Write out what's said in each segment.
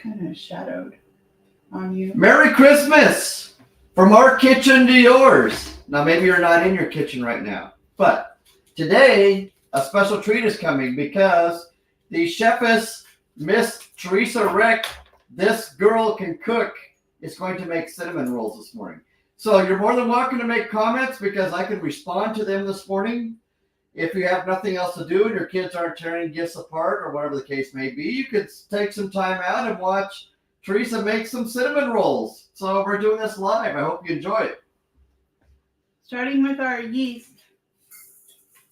kind of shadowed on you. Merry Christmas from our kitchen to yours. Now, maybe you're not in your kitchen right now, but today a special treat is coming because the chefess, Miss Teresa Reck, this girl can cook, is going to make cinnamon rolls this morning. So you're more than welcome to make comments because I can respond to them this morning. If you have nothing else to do and your kids aren't tearing gifts apart or whatever the case may be, you could take some time out and watch Teresa make some cinnamon rolls. So we're doing this live. I hope you enjoy it. Starting with our yeast.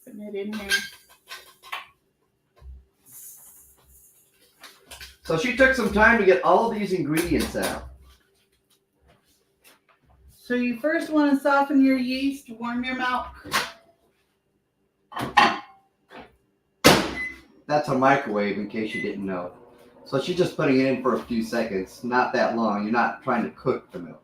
Putting it in here. So she took some time to get all of these ingredients out. So you first want to soften your yeast, warm your milk. That's a microwave, in case you didn't know. So she's just putting it in for a few seconds, not that long. You're not trying to cook the milk.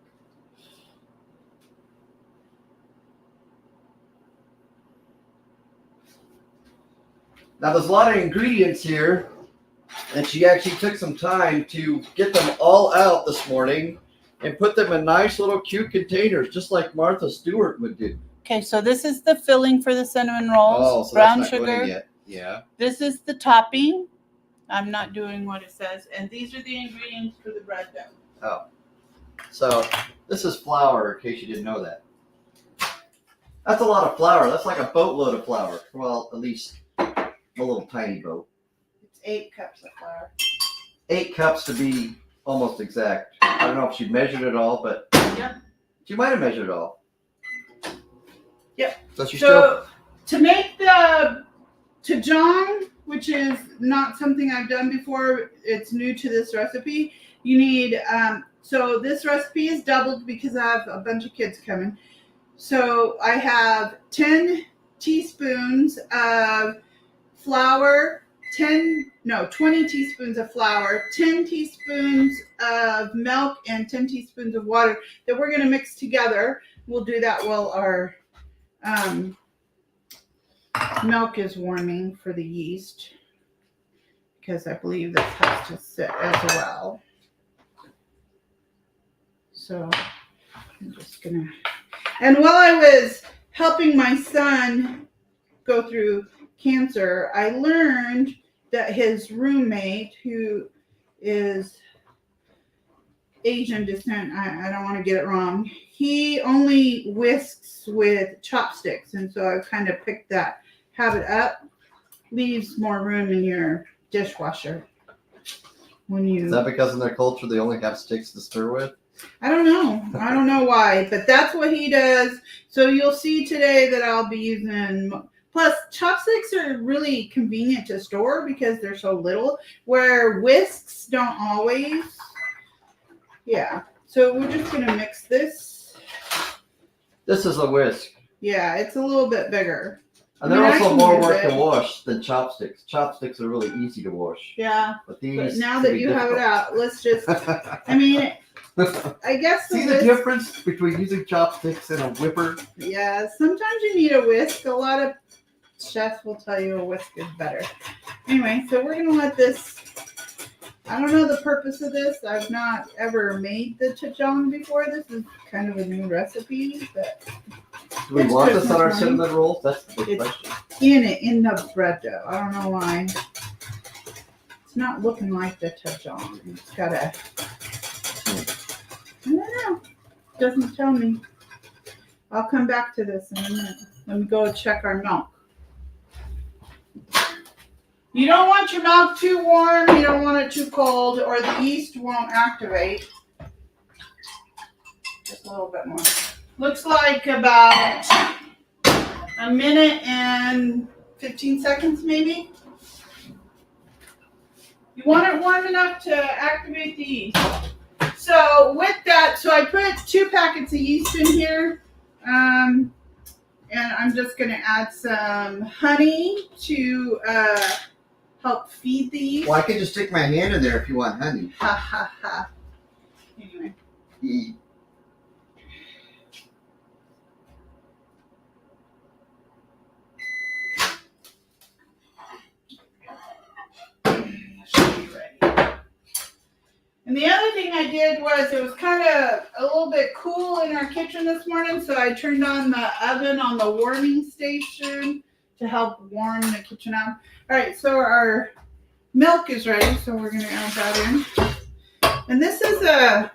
Now there's a lot of ingredients here, and she actually took some time to get them all out this morning and put them in nice little cute containers, just like Martha Stewart would do. Okay, so this is the filling for the cinnamon rolls. Oh, so brown that's not sugar. going yet. Yeah. This is the topping. I'm not doing what it says. And these are the ingredients for the bread dough. Oh. So this is flour, in case you didn't know that. That's a lot of flour. That's like a boatload of flour. Well, at least a little tiny boat. It's 8 cups of flour. 8 cups to be almost exact. I don't know if she measured it all, but Yep. she might have measured it all. Yep. So to make the tajong, which is not something I've done before, it's new to this recipe, you need, so this recipe is doubled because I have a bunch of kids coming. So I have 10 teaspoons of flour, 20 teaspoons of flour, 10 teaspoons of milk, and 10 teaspoons of water that we're going to mix together. We'll do that while our milk is warming for the yeast, because I believe this has to sit as well. So I'm just gonna, and while I was helping my son go through cancer, I learned that his roommate, who is Asian descent, I don't want to get it wrong, he only whisks with chopsticks, and so I've kind of picked that habit up. Leaves more room in your dishwasher when you. is that because in their culture they only have sticks to stir with? I don't know why, but that's what he does. So you'll see today that I'll be using. Plus, chopsticks are really convenient to store because they're so little, where whisks don't always. Yeah. So we're just gonna mix this. This is a whisk. Yeah, it's a little bit bigger. And they're also more work to wash than chopsticks. Chopsticks are really easy to wash. Yeah. But these. But now that you have it out, let's just. I mean, I guess. See the difference between using chopsticks and a whipper? Yeah. Sometimes you need a whisk. A lot of chefs will tell you a whisk is better. Anyway, so we're gonna let this. I don't know the purpose of this. I've not ever made the tajong before. This is kind of a new recipe, but do we want this on our cinnamon rolls? That's the big question. In the bread dough. I don't know why. It's not looking like the tajong. It's got a. I don't know. Doesn't tell me. I'll come back to this in a minute. Let me go check our milk. You don't want your milk too warm, you don't want it too cold, or the yeast won't activate. Just a little bit more. Looks like about a minute and 15 seconds maybe. You want it warm enough to activate the yeast. So with that, so I put 2 packets of yeast in here. And I'm just going to add some honey to help feed the yeast. Well, I could just stick my hand in there if you want honey. Ha ha ha. Anyway. And the other thing I did was it was kind of a little bit cool in our kitchen this morning, so I turned on the oven on the warming station to help warm the kitchen up. All right, so our milk is ready, so we're gonna add that in. And this is a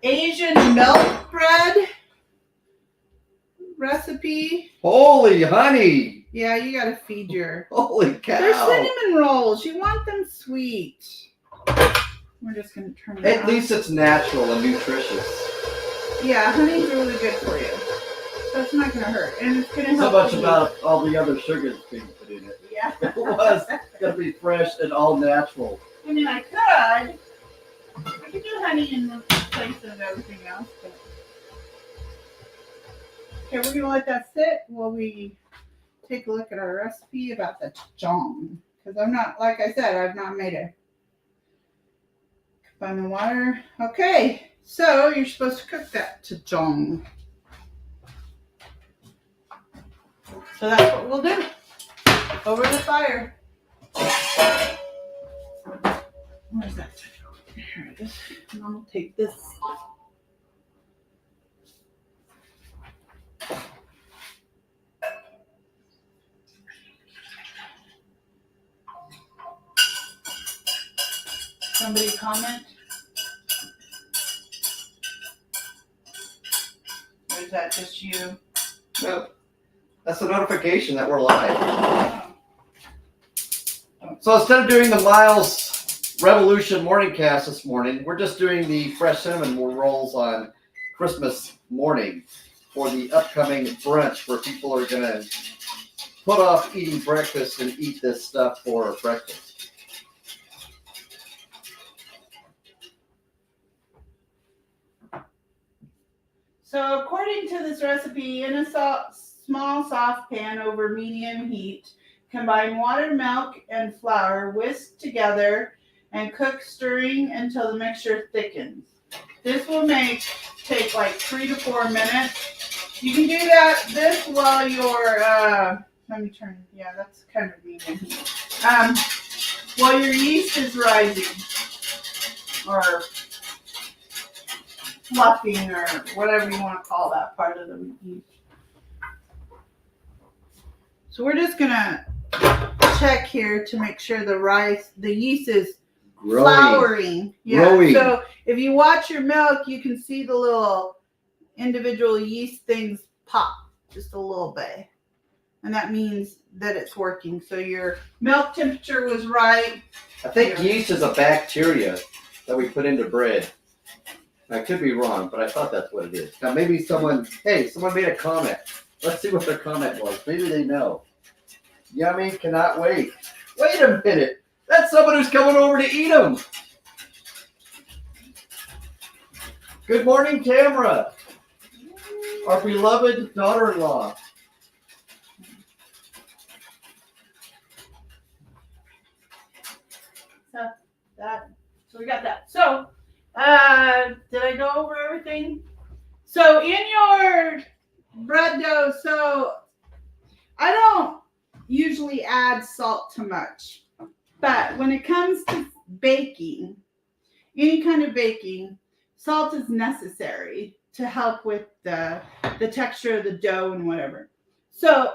Asian milk bread recipe. Holy honey! Yeah, you gotta feed your. Holy cow! They're cinnamon rolls. You want them sweet. We're just gonna turn it At on. least it's natural and nutritious. Yeah, honey's really good for you. So it's not gonna hurt, and it's gonna So help. much you. about all the other sugars being put in it. Yeah. It was gonna be fresh and all natural. I mean, I could do honey in the place of everything else, but. Okay, we're gonna let that sit while we take a look at our recipe about the jong. Because I'm not, like I said, I've not made it. Find the water. Okay, so you're supposed to cook that jong. So that's what we'll do. Over the fire. Where's that? Here it is. And I'll take this. Somebody comment? Or is that just you? No, that's a notification that we're live. Oh. So instead of doing the Myles Revolution morning cast this morning, we're just doing the fresh cinnamon rolls on Christmas morning for the upcoming brunch where people are going to put off eating breakfast and eat this stuff for breakfast. So according to this recipe, in a small saucepan over medium heat, combine water, milk, and flour, whisk together, and cook, stirring until the mixture thickens. This will take like 3 to 4 minutes. You can do this while you're, let me turn, yeah, that's kind of medium heat. While your yeast is rising, or fluffing, or whatever you want to call that part of the yeast. So we're just gonna check here to make sure the yeast is flowering. Yeah. Growing. So if you watch your milk, you can see the little individual yeast things pop just a little bit. And that means that it's working. So your milk temperature was right. I think yeast is a bacteria that we put into bread. I could be wrong, but I thought that's what it is. Now maybe someone made a comment. Let's see what their comment was. Maybe they know. Yummy, cannot wait. Wait a minute. That's someone who's coming over to eat them. Good morning, Tamara. Our beloved daughter-in-law. So we got that. So did I go over everything? So in your bread dough, so I don't usually add salt too much, but when it comes to baking, any kind of baking, salt is necessary to help with the texture of the dough and whatever. So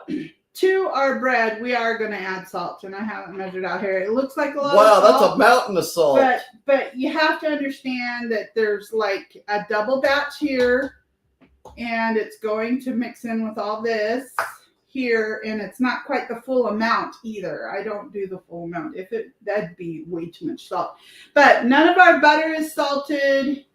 to our bread, we are going to add salt, and I haven't measured out here. It looks like a lot of salt. Wow, that's a mountain of salt. But you have to understand that there's like a double batch here, and it's going to mix in with all this here, and it's not quite the full amount either. I don't do the full amount. That'd be way too much salt. But none of our butter is salted.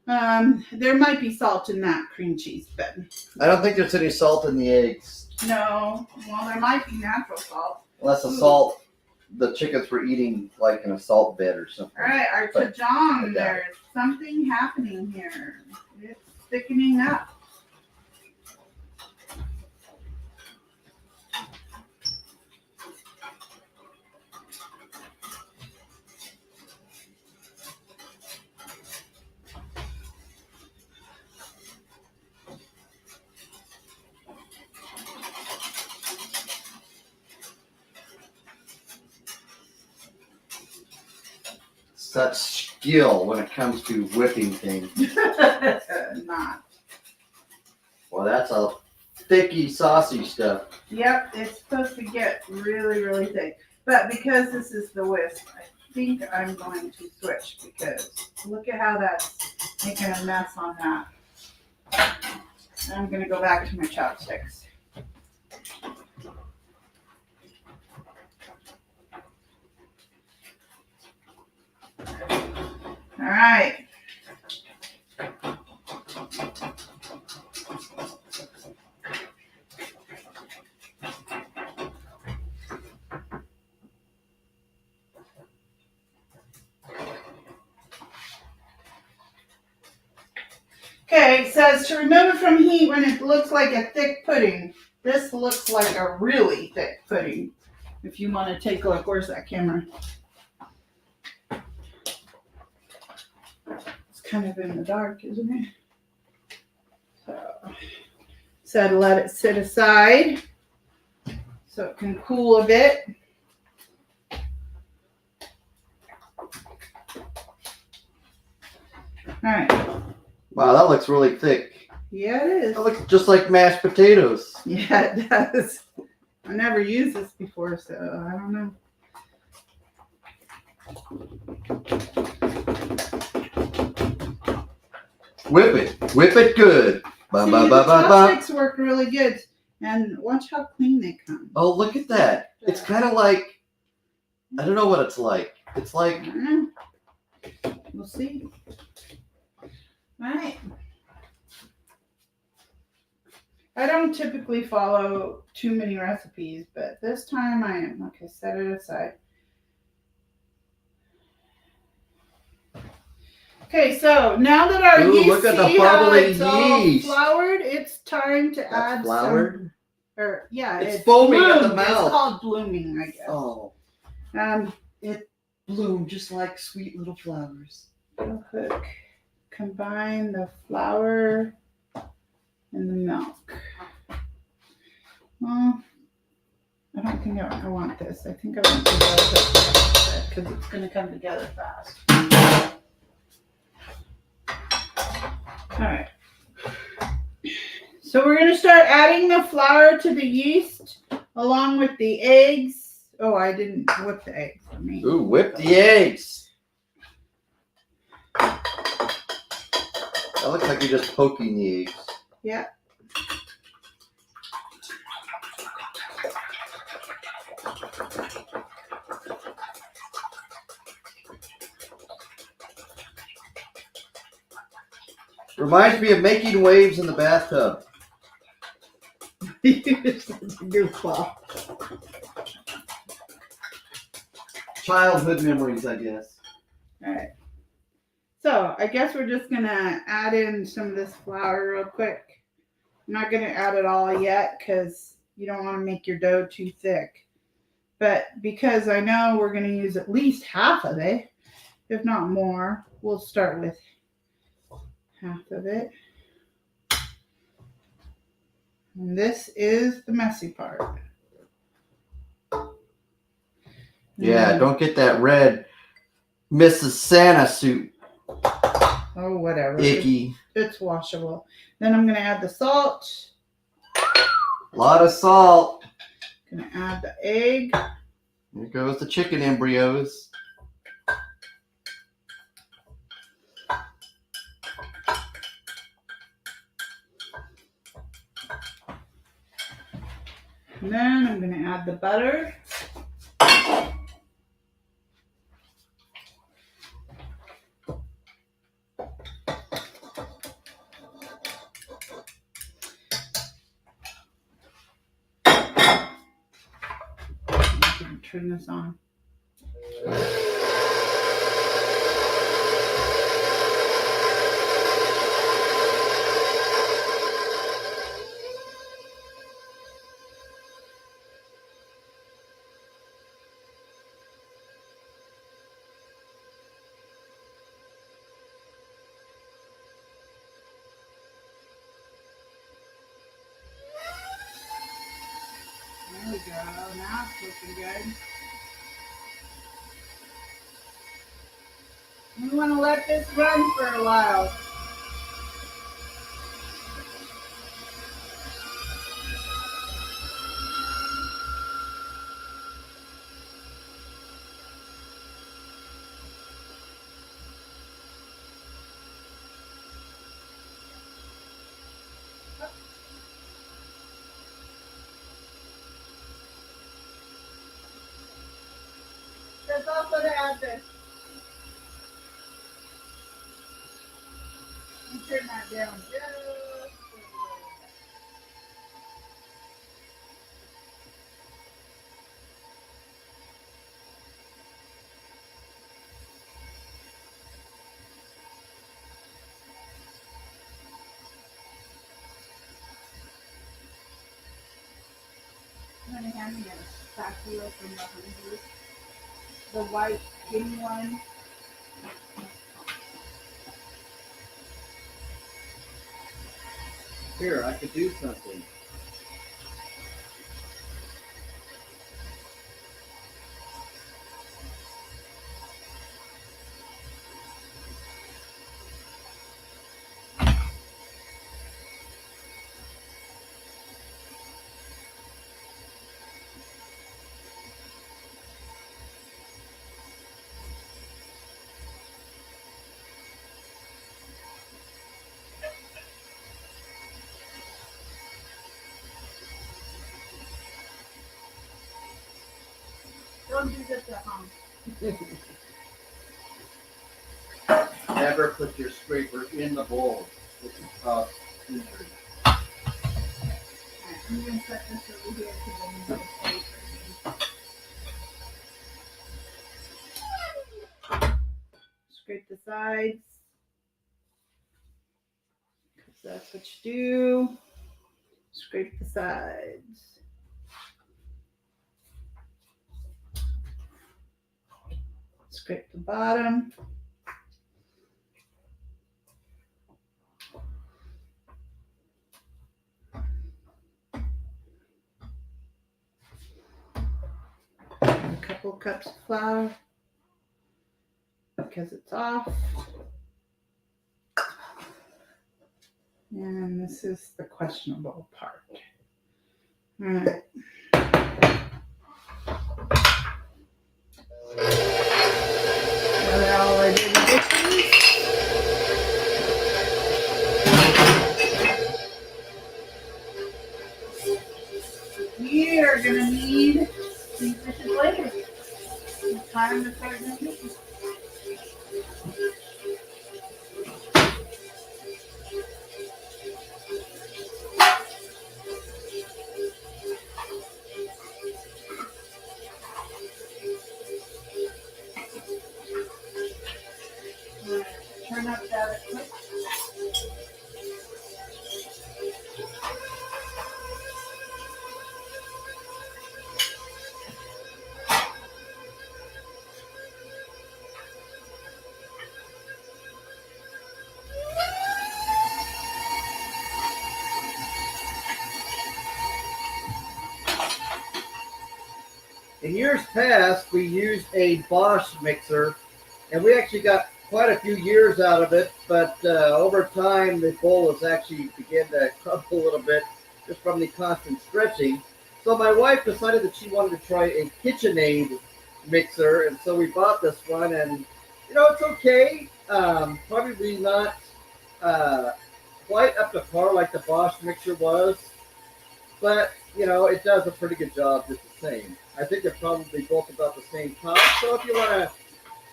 There might be salt in that cream cheese, but I don't think there's any salt in the eggs. no. Well, there might be natural salt. Unless the salt the chickens were eating like in a salt bed or something. All right, our But- Tajong, there's something happening here. It's thickening up. such skill when it comes to whipping things. Not. Well, that's a thicky, saucy stuff. Yep, it's supposed to get really, really thick. But because this is the whisk, I think I'm going to switch because look at how that's making a mess on that. I'm going to go back to my chopsticks. All right. Okay, it says to remove it from heat when it looks like a thick pudding. This looks like a really thick pudding. If you want to take a look, where's that camera? It's kind of in the dark, isn't it? So to let it sit aside so it can cool a bit. All right. Wow, that looks really thick. Yeah, it is. That looks just like mashed potatoes. Yeah, it does. I never used this before, so I don't know. Whip it. Whip it good. Ba, See, ba, the ba, ba, ba. chopsticks work really good. And watch how clean they come. Oh, look at that. It's kind of like, I don't know what it's like. It's like, I don't know. We'll see. All right. I don't typically follow too many recipes, but this time I am. Okay, set it aside. Okay, so now that our ooh, yeast, look at the see how bubbly it's all yeast. floured, it's time to add That's floured. some. Or yeah, It's foaming at the bloomed. mouth. It's called blooming, I guess. Oh, it bloomed just like sweet little flowers. Real quick, combine the flour and the milk. Well, I don't think I want this. I think I want to go because it's going to come together fast. All right. So we're going to start adding the flour to the yeast along with the eggs. Oh, I didn't whip the eggs. Ooh, whip the eggs. That looks like you're just poking the eggs. Yeah. Reminds me of making waves in the bathtub. You're such a goofball. Childhood memories, I guess. All right. So I guess we're just going to add in some of this flour real quick. I'm not going to add it all yet because you don't want to make your dough too thick. But because I know we're going to use at least half of it, if not more, we'll start with half of it. And this is the messy part. Yeah, don't get that red Mrs. Santa soup. Oh, whatever. Icky. It's washable. Then I'm going to add the salt. A lot of salt. Going to add the egg. Here goes the chicken embryos. And then I'm going to add the butter. Turn this on. There we go. Now it's looking good. We want to let this run for a while. There's also to add this. Let me turn that down just a little. I'm going to hand me a spatula from behind you. The white skinny one. Here, I could do something. Don't do this at home. Never put your scraper in the bowl. It can cause injury. Alright, I'm going to set this over here because I need to stay for me. Scrape the sides. Because that's what you do. Scrape the sides. Scrape the bottom. A couple cups of flour because it's off. And this is the questionable part. All right. Gather all our dirty dishes. We are going to need these dishes later. It's time to start doing dishes. Turn up that quick. In years past, we used a Bosch mixer, and we actually got quite a few years out of it. But over time, the bowl has actually began to crumble a little bit just from the constant stretching. So my wife decided that she wanted to try a KitchenAid mixer, and so we bought this one. And it's okay. Probably not quite up to par like the Bosch mixer was, but it does a pretty good job just the same. I think they're probably both about the same cost. So if you want to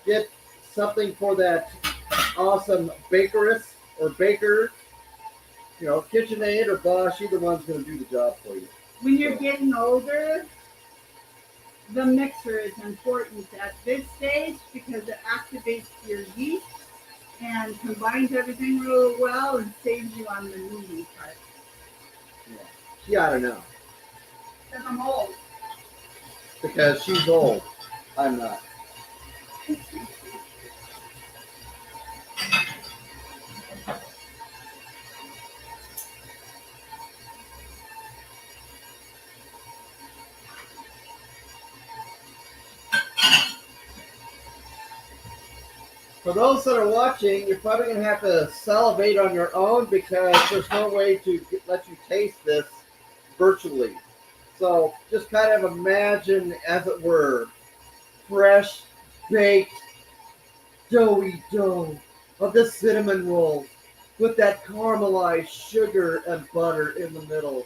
get something for that awesome bakeress or baker, KitchenAid or Bosch, either one's going to do the job for you. When you're getting older, the mixer is important at this stage because it activates your yeast and combines everything real well and saves you on the kneading part. Yeah, I don't know. Because I'm old. Because she's old. I'm not. For those that are watching, you're probably going to have to salivate on your own because there's no way to let you taste this virtually. So just kind of imagine, as it were, fresh baked doughy dough of the cinnamon rolls with that caramelized sugar and butter in the middle,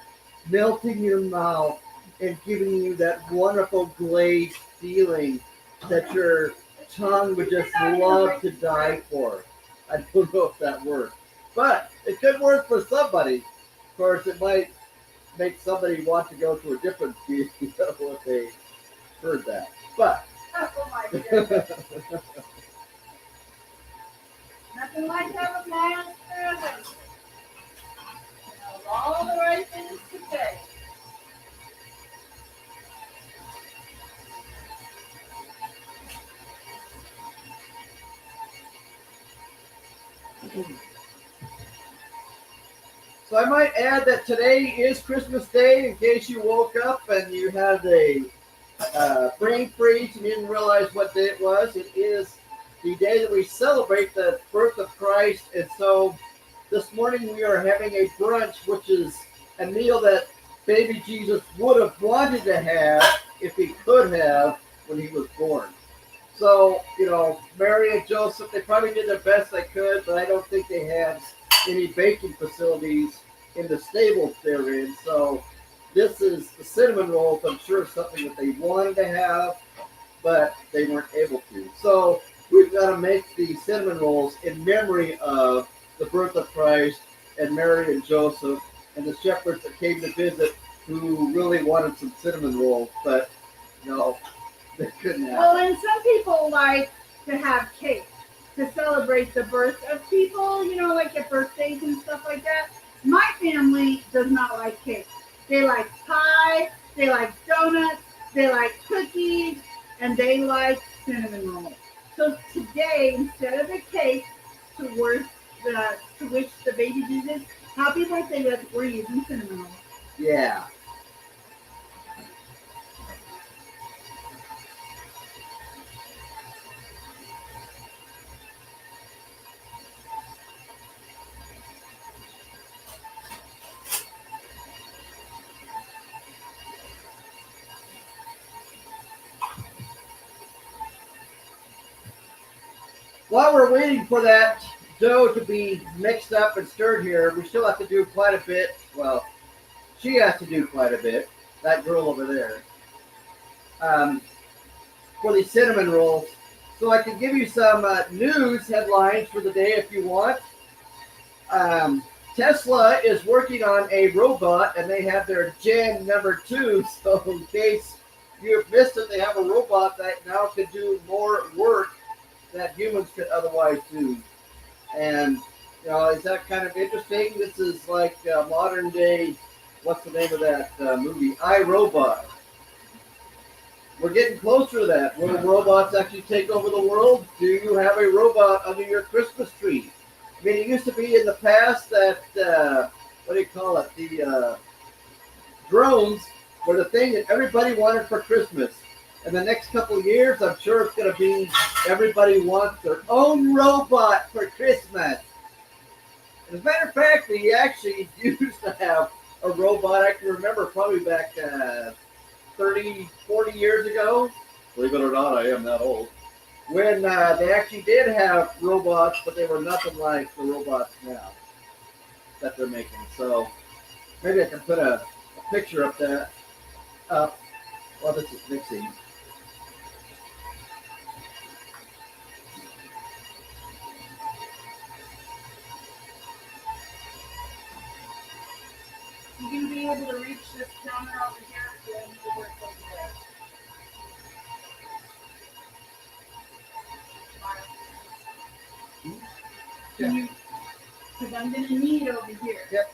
melting your mouth and giving you that wonderful glazed feeling that your tongue would just love to die for. I don't know if that works, but it could work for somebody. Of course, it might make somebody want to go to a different field if they heard that. But Oh my goodness. Nothing like having Myles present. All the right things to say. so I might add that today is Christmas Day in case you woke up and you had a brain freeze and you didn't realize what day it was. It is the day that we celebrate the birth of Christ. And so this morning we are having a brunch, which is a meal that baby Jesus would have wanted to have if he could have when he was born. So, Mary and Joseph, they probably did their best they could, but I don't think they had any baking facilities in the stables they're in. So this is the cinnamon rolls. I'm sure something that they wanted to have, but they weren't able to. So we've got to make the cinnamon rolls in memory of the birth of Christ and Mary and Joseph and the shepherds that came to visit who really wanted some cinnamon rolls, but no, they couldn't have. Well, and some people like to have cake to celebrate the birth of people, like at birthdays and stuff like that. My family does not like cake. They like pie, they like donuts, they like cookies, and they like cinnamon rolls. So today, instead of a cake to wish the baby Jesus happy birthday with, we're using cinnamon rolls. Yeah. While we're waiting for that dough to be mixed up and stirred here, we still have to do quite a bit. Well, she has to do quite a bit, that girl over there, for these cinnamon rolls. So I can give you some news headlines for the day if you want. Tesla is working on a robot, and they have their Gen number 2. So in case you've missed it, they have a robot that now can do more work that humans could otherwise do. And, is that kind of interesting? This is like modern day, what's the name of that movie? iRobot. We're getting closer to that. Will robots actually take over the world? Do you have a robot under your Christmas tree? I mean, it used to be in the past that, what do you call it? The drones were the thing that everybody wanted for Christmas. In the next couple of years, I'm sure it's going to be everybody wants their own robot for Christmas. As a matter of fact, we actually used to have a robot. I can remember probably back 30, 40 years ago. Believe it or not, I am that old. When they actually did have robots, but they were nothing like the robots now that they're making. So maybe I can put a picture of that up while this is mixing. You can be able to reach this counter over here so you need to work over there. Because I'm going to need over here. Yep.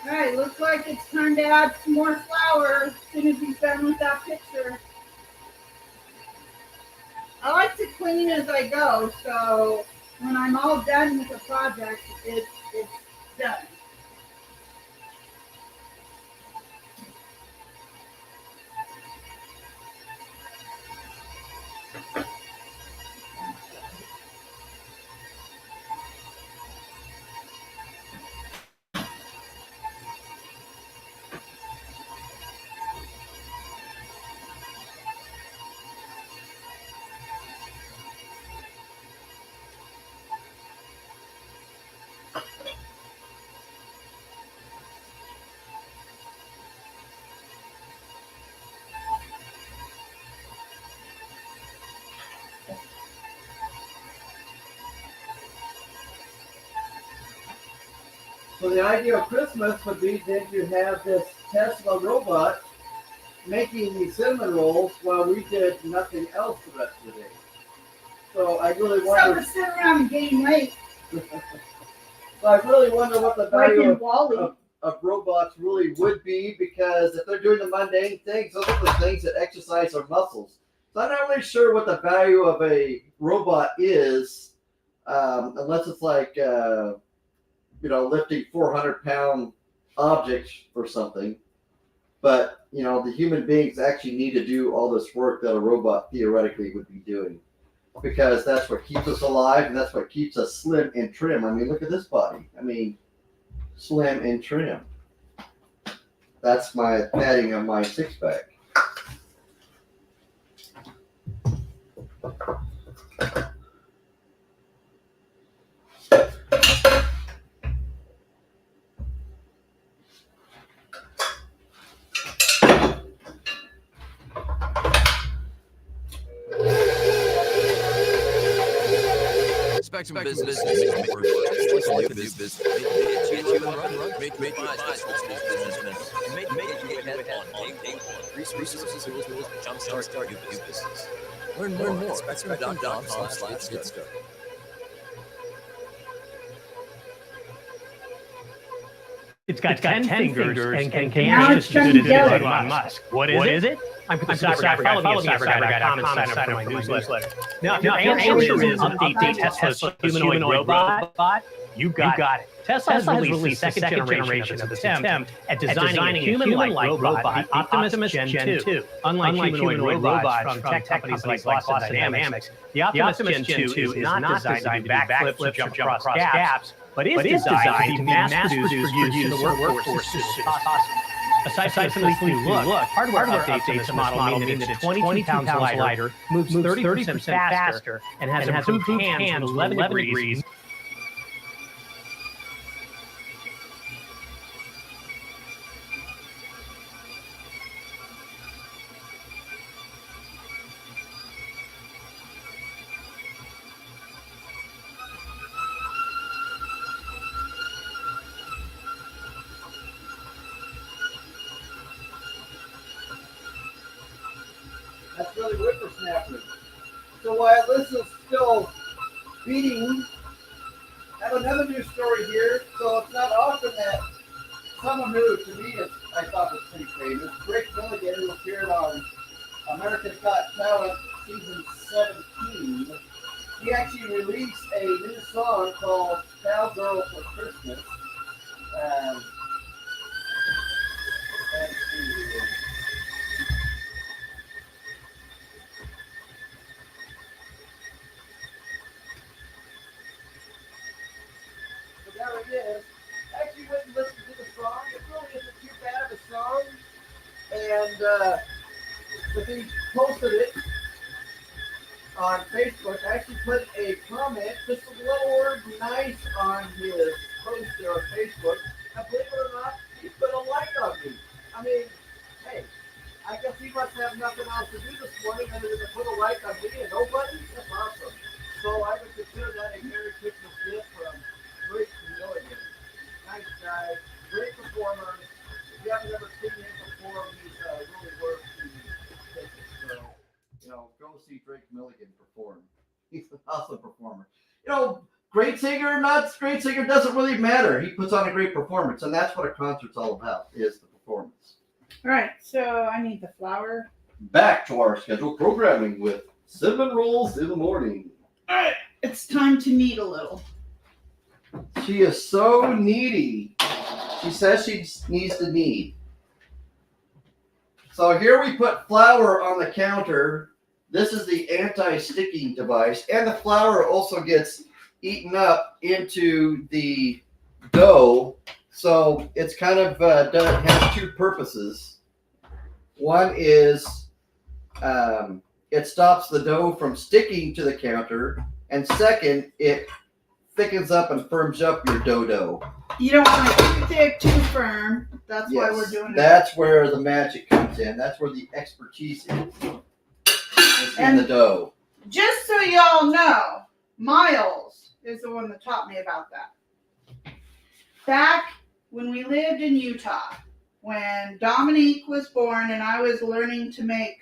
All right, looks like it's time to add some more flour as soon as he's done with that picture. I like to clean as I go, so when I'm all done with the project, it's done. So the idea of Christmas would be then to have this Tesla robot making these cinnamon rolls while we did nothing else the rest of the day. So I really wonder. So sit around and gain weight. So I really wonder what the value Wally. of robots really would be, because if they're doing the mundane things, those are the things that exercise our muscles. So I'm not really sure what the value of a robot is, unless it's like lifting 400-pound objects or something. But the human beings actually need to do all this work that a robot theoretically would be doing, because that's what keeps us alive and that's what keeps us slim and trim. I mean, look at this body. I mean, slim and trim. That's my padding on my six-pack. Spectrum business. Resources, jumpstart your business. Learn more at spectrum.com/get started. It's got 10 fingers and can Now carry it's trying to get it. Elon Musk. What is it? I'm the cyber guy. Follow me at cyberguy.com and sign up for my newsletter. Now, if your answer is update Tesla's humanoid robot, you got it. Tesla has released the second generation of its attempt at designing a human-like robot, the Optimus Gen 2. Unlike humanoid robots from tech companies like Boston Dynamics, the Optimus Gen 2 is not designed to do backflips or jump across gaps, but is designed to be mass-produced for use in the workforce as soon as possible. Aside from the sleek look, hardware updates in this model mean that it's 22 pounds lighter, moves 30% faster, and has improved hands from 11 degrees. That's really whippersnapping. So while this is still beating, I have another news story here. So it's not often that someone who, to me, I thought was pretty famous, Drake Milligan, who appeared on America's Got Talent season 17, he actually released a new song called Cowgirl for Christmas. Let's see here. There it is. I actually went and listened to the song. It really isn't too bad of a song. And but he posted it on Facebook. I actually put a comment, just a little word nice on his post there on Facebook. And believe it or not, he put a like on me. I mean, hey, I guess he must have nothing else to do this morning other than to put a like on me and nobody. That's awesome. So I would consider that a Merry Christmas gift from Drake Milligan. Nice guy, great performer. If you haven't ever seen him perform, he's really worth the ticket. So, go see Drake Milligan perform. He's an awesome performer. Great singer or not great singer doesn't really matter. He puts on a great performance, and that's what a concert's all about, is the performance. All right, so I need the flour. Back to our scheduled programming with cinnamon rolls in the morning. All right, it's time to knead a little. She is so needy. She says she needs to knead. So here we put flour on the counter. This is the anti-sticking device. And the flour also gets eaten up into the dough. So it's kind of has two purposes. One is it stops the dough from sticking to the counter. And second, it thickens up and firms up your dough. You don't want it too thick, too firm. That's why we're doing it. That's where the magic comes in. That's where the expertise is. It's in the dough. Just so y'all know, Myles is the one that taught me about that. back when we lived in Utah, when Dominique was born and I was learning to make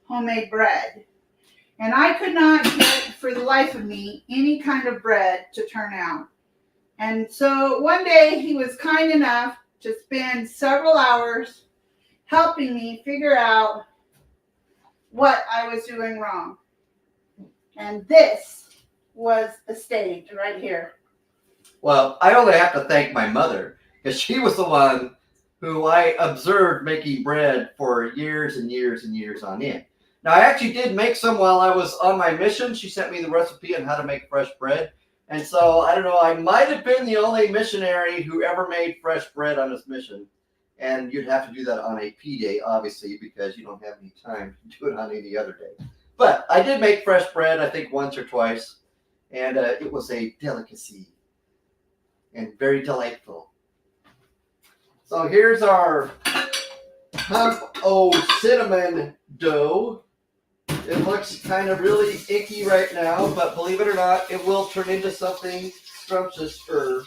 homemade bread. And I could not get, for the life of me, any kind of bread to turn out. And so one day he was kind enough to spend several hours helping me figure out what I was doing wrong. And this was the stage right here. Well, I only have to thank my mother because she was the one who I observed making bread for years and years and years on end. Now, I actually did make some while I was on my mission. She sent me the recipe on how to make fresh bread. And so, I don't know, I might have been the only missionary who ever made fresh bread on his mission. And you'd have to do that on a P day, obviously, because you don't have any time to do it on any other day. But I did make fresh bread, I think, once or twice. And it was a delicacy and very delightful. So here's our hemp cinnamon dough. It looks kind of really icky right now, but believe it or not, it will turn into something scrumptiouser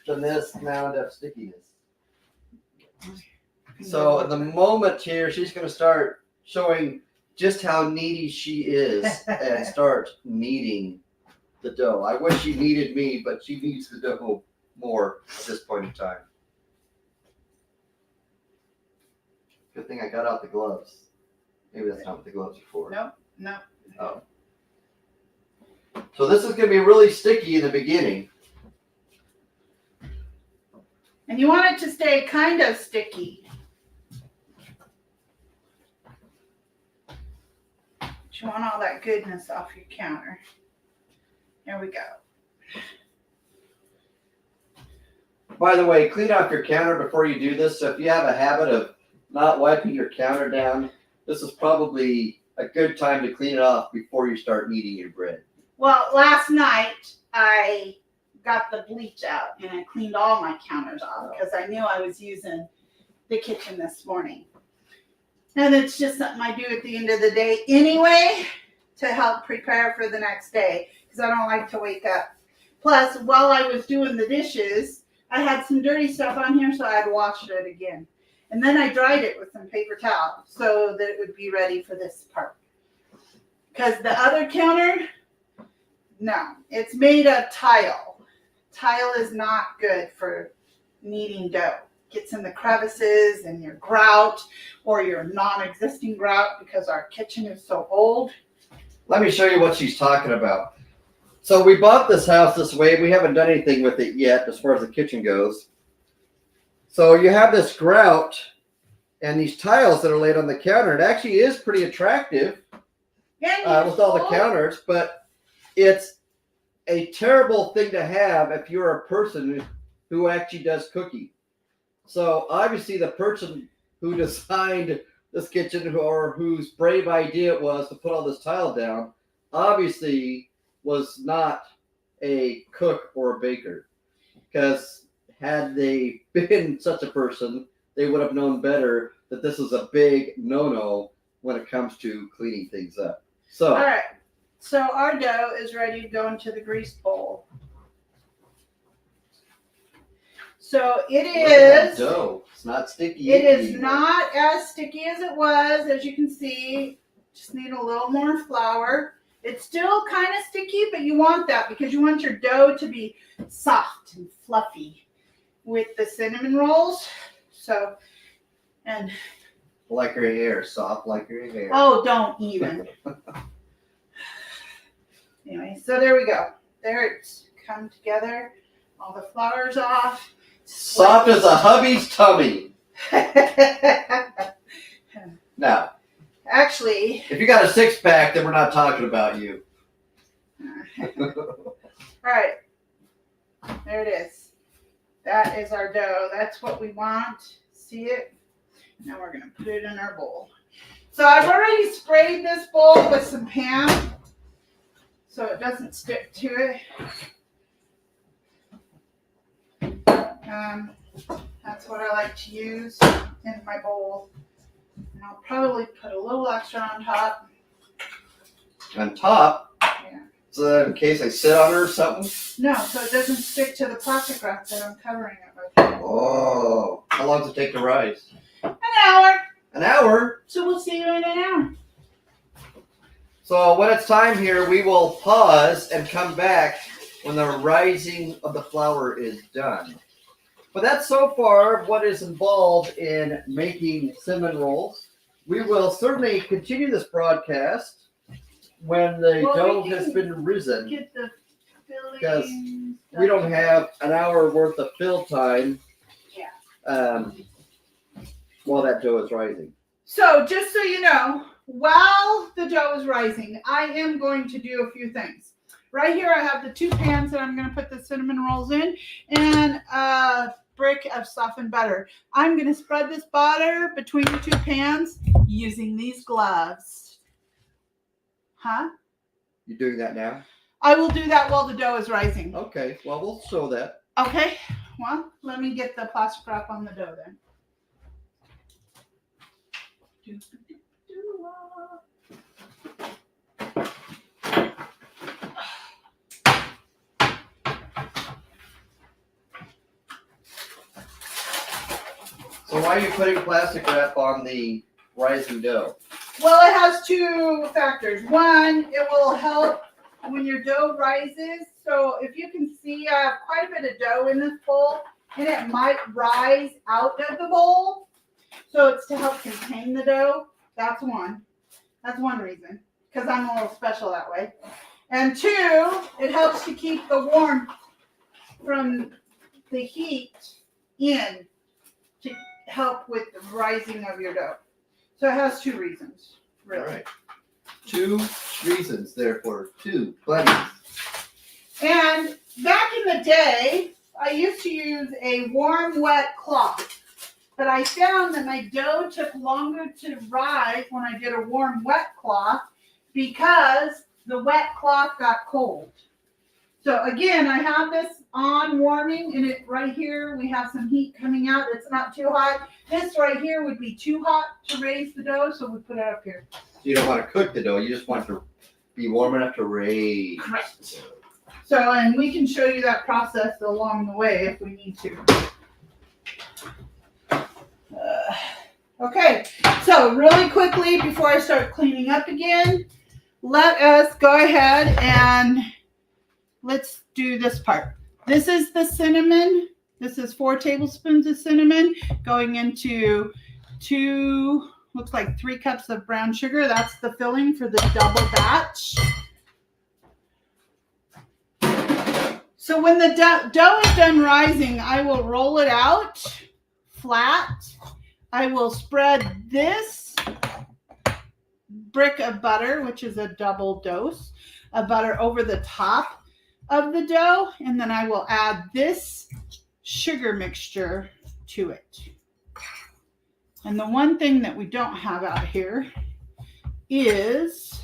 than this amount of stickiness. So at the moment here, she's going to start showing just how needy she is and start kneading the dough. I wish she needed me, but she needs the dough more at this point in time. Good thing I got out the gloves. Maybe that's not what the gloves are for. No. Oh. So this is going to be really sticky in the beginning. And you want it to stay kind of sticky. But you want all that goodness off your counter. There we go. By the way, clean off your counter before you do this. So if you have a habit of not wiping your counter down, this is probably a good time to clean it off before you start kneading your bread. Well, last night I got the bleach out and I cleaned all my counters off because I knew I was using the kitchen this morning. And it's just something I do at the end of the day anyway to help prepare for the next day because I don't like to wake up. Plus, while I was doing the dishes, I had some dirty stuff on here, so I had washed it again. And then I dried it with some paper towel so that it would be ready for this part. Because the other counter, no, it's made of tile. Tile is not good for kneading dough. Gets in the crevices and your grout or your non-existing grout because our kitchen is so old. Let me show you what she's talking about. So we bought this house this way. We haven't done anything with it yet as far as the kitchen goes. So you have this grout and these tiles that are laid on the counter. It actually is pretty attractive with all the counters, but it's a terrible thing to have if you're a person who actually does cooking. So obviously the person who designed this kitchen or whose brave idea it was to put all this tile down obviously was not a cook or a baker, because had they been such a person, they would have known better that this is a big no-no when it comes to cleaning things up. So, all right. So our dough is ready to go into the grease bowl. So it is dough. It's not sticky. It is not as sticky as it was, as you can see. Just need a little more flour. It's still kind of sticky, but you want that because you want your dough to be soft and fluffy with the cinnamon rolls. So, and like your hair, soft like your hair. Oh, don't even. Anyway, so there we go. There it's come together. All the flour's off. Soft as a hubby's tummy. Now, actually, if you got a six-pack, then we're not talking about you. All right. There it is. That is our dough. That's what we want. See it? Now we're going to put it in our bowl. So I've already sprayed this bowl with some Pam so it doesn't stick to it. That's what I like to use in my bowl. And I'll probably put a little extra on top. On top? Yeah. So that in case I sit on her or something? No, so it doesn't stick to the plastic wrap that I'm covering it with. Oh, how long does it take to rise? An hour. An hour? So we'll see you in an hour. So when it's time here, we will pause and come back when the rising of the flour is done. But that's so far what is involved in making cinnamon rolls. We will certainly continue this broadcast when the dough has been risen. Get the filling. Because we don't have an hour worth of fill time. Yeah. While that dough is rising. So just so you know, while the dough is rising, I am going to do a few things. Right here, I have the 2 pans that I'm going to put the cinnamon rolls in, and a brick of softened butter. I'm going to spread this butter between the 2 pans using these gloves. Huh? You're doing that now? I will do that while the dough is rising. Okay, well, we'll show that. Okay, well, let me get the plastic wrap on the dough then. So why are you putting plastic wrap on the rising dough? Well, it has 2 factors. One, it will help when your dough rises. So if you can see, I have quite a bit of dough in this bowl, and it might rise out of the bowl. So it's to help contain the dough. That's one. That's one reason, because I'm a little special that way. And 2, it helps to keep the warmth from the heat in to help with the rising of your dough. So it has 2 reasons, really. All right. 2 reasons, therefore, 2 buddies. And back in the day, I used to use a warm, wet cloth. But I found that my dough took longer to rise when I did a warm, wet cloth because the wet cloth got cold. So again, I have this on warming, and it right here, we have some heat coming out. It's not too hot. This right here would be too hot to raise the dough, so we put it up here. You don't want to cook the dough. You just want it to be warm enough to raise. Correct. So, and we can show you that process along the way if we need to. Okay, so really quickly before I start cleaning up again, let us go ahead and let's do this part. This is the cinnamon. This is 4 tablespoons of cinnamon going into 2, looks like 3 cups of brown sugar. That's the filling for the double batch. So when the dough is done rising, I will roll it out flat. I will spread this brick of butter, which is a double dose of butter, over the top of the dough, and then I will add this sugar mixture to it. And the one thing that we don't have out here is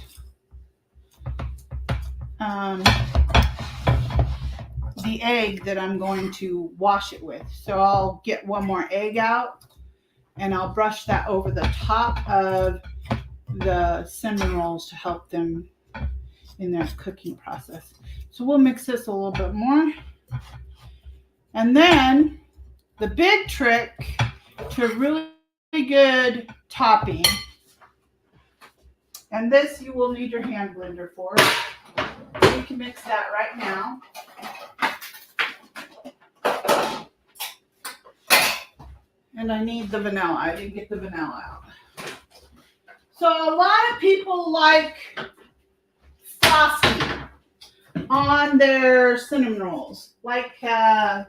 the egg that I'm going to wash it with. So I'll get 1 more egg out, and I'll brush that over the top of the cinnamon rolls to help them in their cooking process. So we'll mix this a little bit more. And then the big trick to really good topping, and this you will need your hand blender for. You can mix that right now. And I need the vanilla. I didn't get the vanilla out. So a lot of people like frosting on their cinnamon rolls. Like Cinnabon,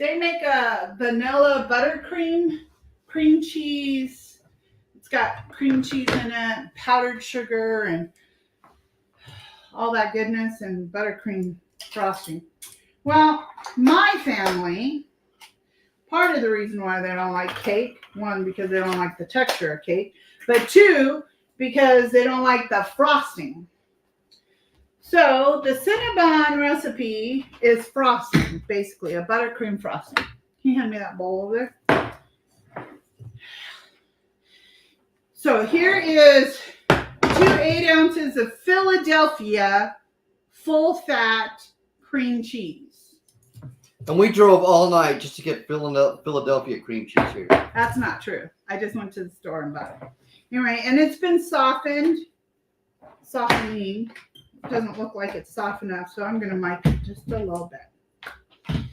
they make a vanilla buttercream, cream cheese. It's got cream cheese in it, powdered sugar, and all that goodness, and buttercream frosting. Well, my family, part of the reason why they don't like cake, 1, because they don't like the texture of cake, but 2, because they don't like the frosting. So the Cinnabon recipe is frosting, basically, a buttercream frosting. Can you hand me that bowl over there? So here is 2 8 ounces of Philadelphia full-fat cream cheese. And we drove all night just to get Philadelphia cream cheese here. That's not true. I just went to the store and bought it. Anyway, and it's been softening. It doesn't look like it's soft enough, so I'm going to mic it just a little bit.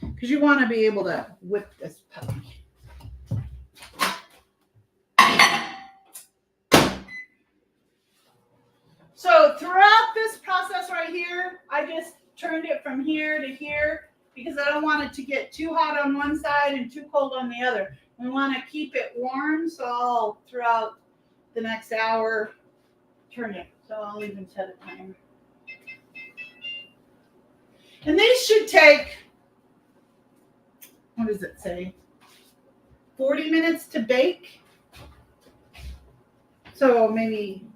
Because you want to be able to whip this puppy. So throughout this process right here, I just turned it from here to here because I don't want it to get too hot on one side and too cold on the other. We want to keep it warm, so I'll, throughout the next hour, turn it. So I'll even set a timer. And these should take, what does it say? 40 minutes to bake. So maybe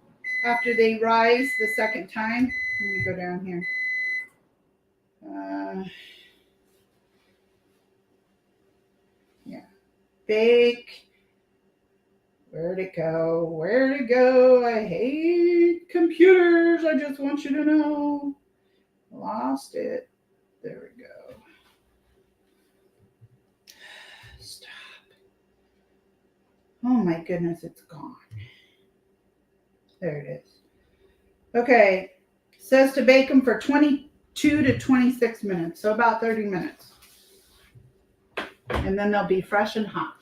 after they rise the second time, let me go down here. Yeah, bake. Where'd it go? Where'd it go? I hate computers. I just want you to know. Lost it. There we go. Stop. Oh my goodness, it's gone. There it is. Okay. It says to bake them for 22 to 26 minutes, so about 30 minutes. And then they'll be fresh and hot.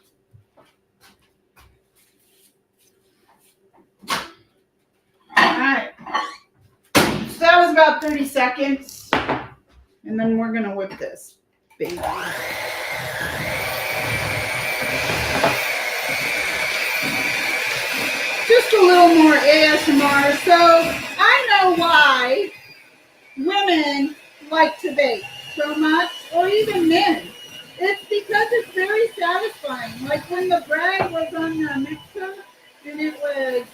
All right. So that was about 30 seconds. And then we're going to whip this baby. Just a little more ASMR. So I know why women like to bake so much, or even men. It's because it's very satisfying. Like when the bread was on the mixer and it was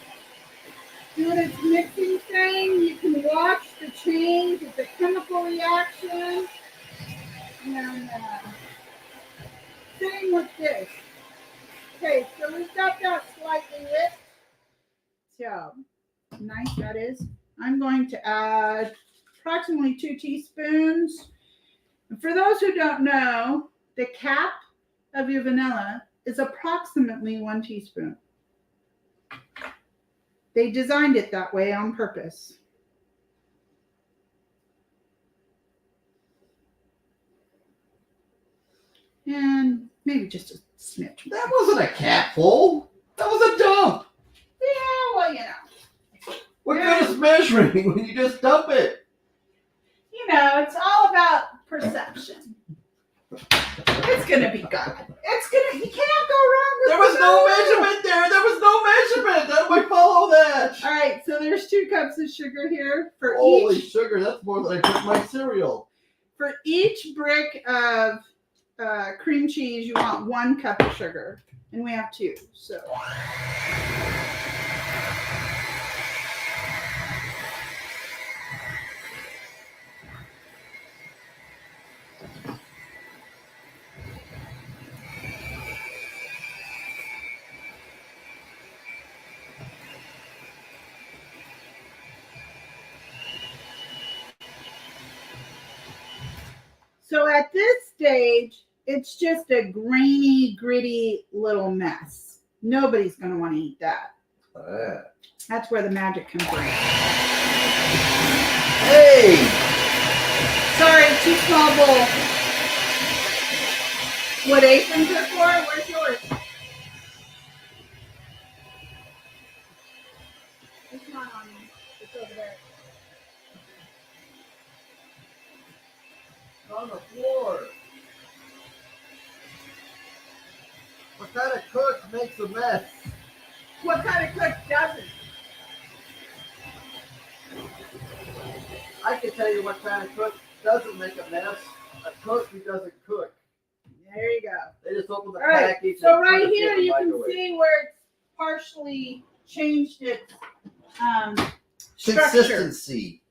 doing its mixing thing, you can watch the change. It's a chemical reaction. And same with this. Okay, so we've got that slightly whipped. So nice that is. I'm going to add approximately 2 teaspoons. And for those who don't know, the cap of your vanilla is approximately 1 teaspoon. They designed it that way on purpose. And maybe just a smidge. That wasn't a cap full. That was a dump. Yeah, well, you know. What good is measuring when you just dump it? You know, it's all about perception. It's gonna be good. You can't go wrong with There was no measurement there. There was no measurement. How do we follow that? All right, so there's 2 cups of sugar here for Holy each. sugar, that's more than I put in my cereal. For each brick of cream cheese, you want 1 cup of sugar, and we have 2. So. So at this stage, it's just a grainy, gritty little mess. Nobody's going to want to eat that. That's where the magic comes in. Hey! Sorry, too small bowl. What aprons are for? Where's yours? It's not on me. It's over there. On the floor. What kind of cook makes a mess? What kind of cook doesn't? I can tell you what kind of cook doesn't make a mess. A cook who doesn't cook. There you go. They just open the All right. package. So and right put it here, in the you can microwave. see where it's partially changed its structure. Consistency.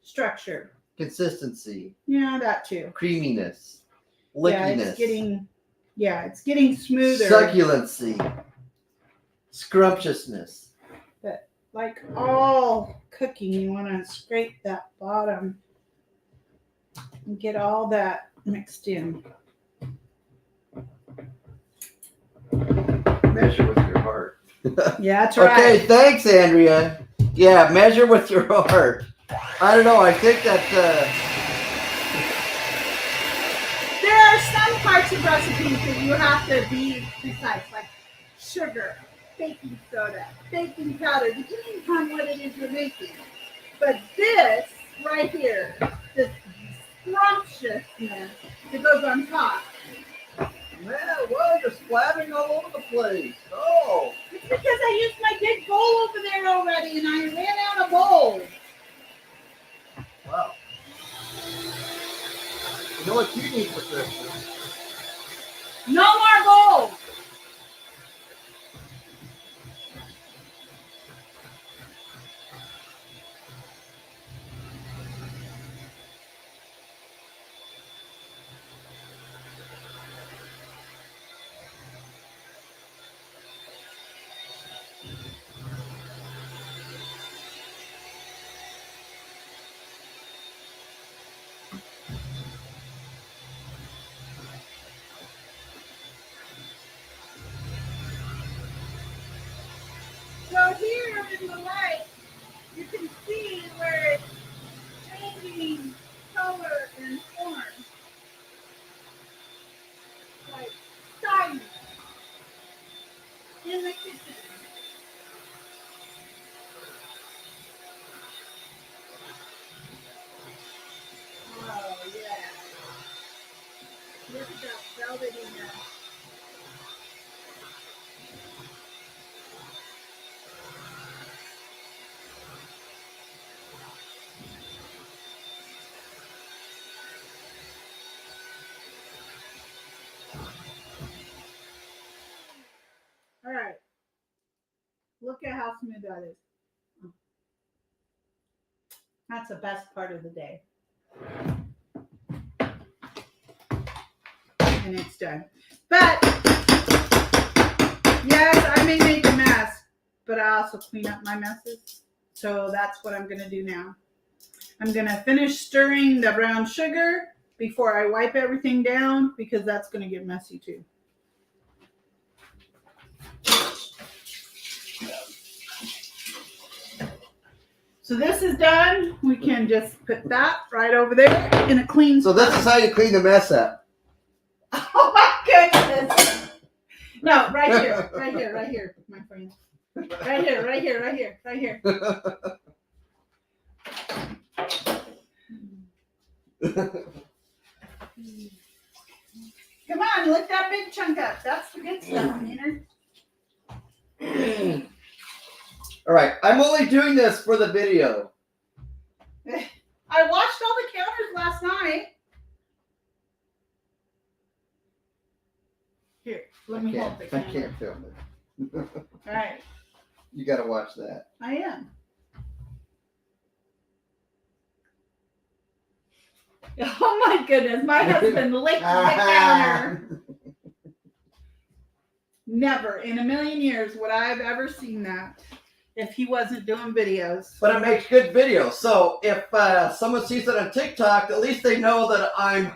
Consistency. Yeah, that too. Creaminess. Yeah, Lickiness. it's getting smoother. Succulency. Scrumptiousness. But like all cooking, you want to scrape that bottom and get all that mixed in. Measure with your heart. Yeah, that's right. Okay, thanks, Andrea. Yeah, measure with your heart. I don't know. I think that There are some parts of recipes that you have to be precise, like sugar, baking soda, baking powder, depending on what it is you're making. But this right here, this scrumptiousness that goes on top, man, well, you're splattering all over the place. Oh, it's because I used my big bowl over there already and I ran out of bowls. wow. You know what you need for Christmas? No more bowls. So here in the light, you can see where it's changing color and form. Like shiny in the kitchen. Oh yeah. Look at that velvetiness. All right. Look at how smooth that is. That's the best part of the day. And it's done. But, yes, I may make a mess, but I also clean up my messes. So that's what I'm going to do now. I'm going to finish stirring the brown sugar before I wipe everything down because that's going to get messy too. So this is done. We can just put that right over there in a clean So this is how you clean the mess up. Oh my goodness. No, right here, my friend. Right here. Come on, lift that big chunk up. That's the good stuff, Nina. All right, I'm only doing this for the video. I washed all the counters last night. Here, let me hold the I camera. can't film it. All right, You got to watch that. I am. Oh my goodness, my husband licked the counter. Never in a million years would I have ever seen that if he wasn't doing videos. But it makes good videos. So if someone sees it on TikTok, at least they know that I'm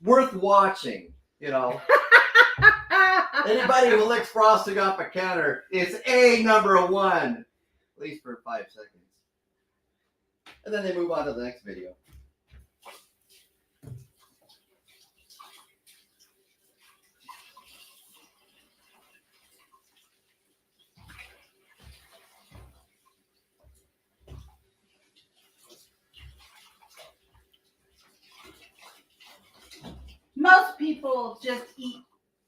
worth watching. You know, anybody who licks frosting off a counter is number one, at least for 5 seconds, and then they move on to the next video. Most people just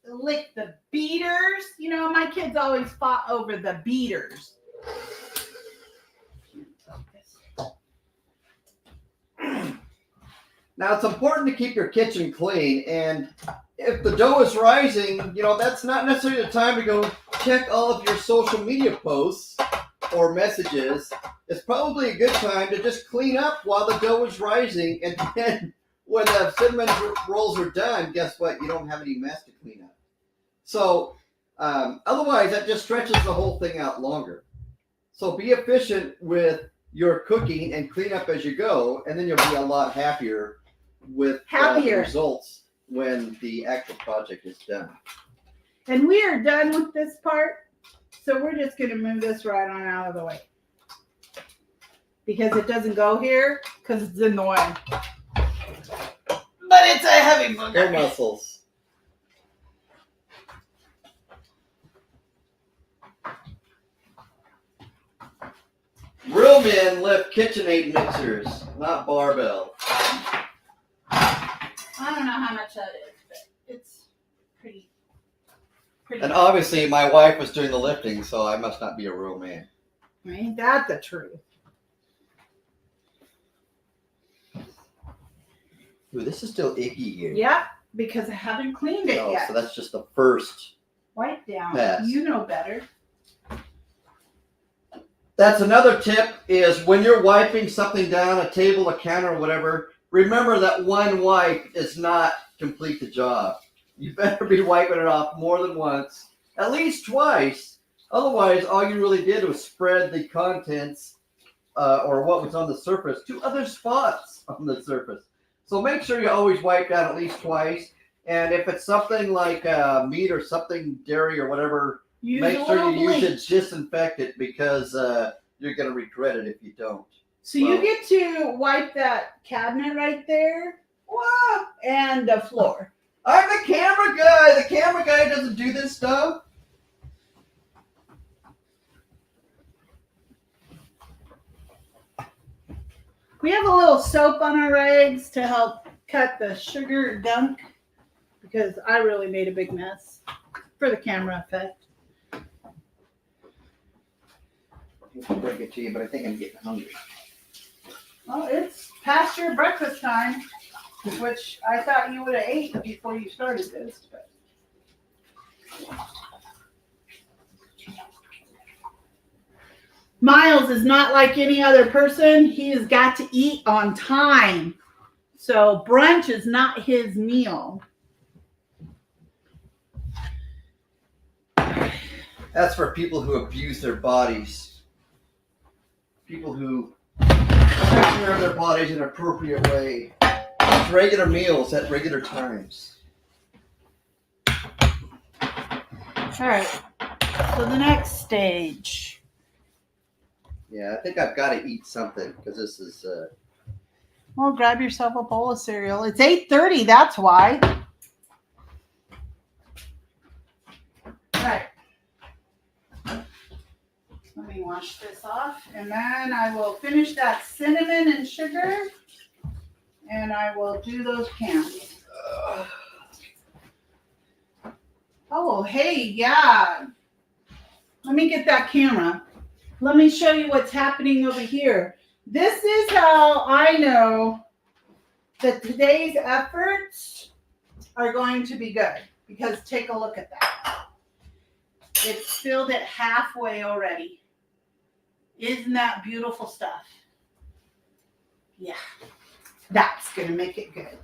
lick the beaters. You know, my kids always fought over the beaters. Now, it's important to keep your kitchen clean, and if the dough is rising, you know, that's not necessarily the time to go check all of your social media posts or messages. It's probably a good time to just clean up while the dough is rising, and then when the cinnamon rolls are done, guess what? You don't have any mess to clean up. So, otherwise, that just stretches the whole thing out longer. So be efficient with your cooking and clean up as you go, and then you'll be a lot happier with Happier. results when the actual project is done. And we are done with this part, so we're just going to move this right on out of the way. Because it doesn't go here, because it's in the way. But it's a heavy booger. Hair muscles. Real men lift KitchenAid mixers, not barbell. I don't know how much that is, but it's pretty. And obviously, my wife was doing the lifting, so I must not be a real man. Ain't that the truth? Ooh, this is still icky here. Yep, because I haven't cleaned it Oh, yet. so that's just the first. Wipe down. Pass. You know better. That's another tip is when you're wiping something down, a table, a counter, or whatever, remember that one wipe does not complete the job. You better be wiping it off more than once, at least twice. Otherwise, all you really did was spread the contents or what was on the surface to other spots on the surface. So make sure you always wipe down at least twice. And if it's something like meat or something, dairy or whatever, make sure you use it, disinfect it, because you're going to regret it if you don't. So you get to wipe that cabinet right there. What? And the floor. I'm the camera guy. The camera guy doesn't do this stuff. We have a little soap on our eggs to help cut the sugar gunk because I really made a big mess for the camera effect. I'll bring it to you, but I think I'm getting hungry. Well, it's past your breakfast time, which I thought you would have ate before you started this. But. Myles is not like any other person. He has got to eat on time. So brunch is not his meal. That's for people who abuse their bodies. People who take care of their bodies in an appropriate way. It's regular meals at regular times. All right. So the next stage. Yeah, I think I've got to eat something because this is... Well, grab yourself a bowl of cereal. It's 8:30, that's why. All right. Let me wash this off, and then I will finish that cinnamon and sugar, and I will do those cans. Oh, hey, yeah. Let me get that camera. Let me show you what's happening over here. This is how I know that today's efforts are going to be good, because take a look at that. It's filled it halfway already. Isn't that beautiful stuff? Yeah, that's going to make it good.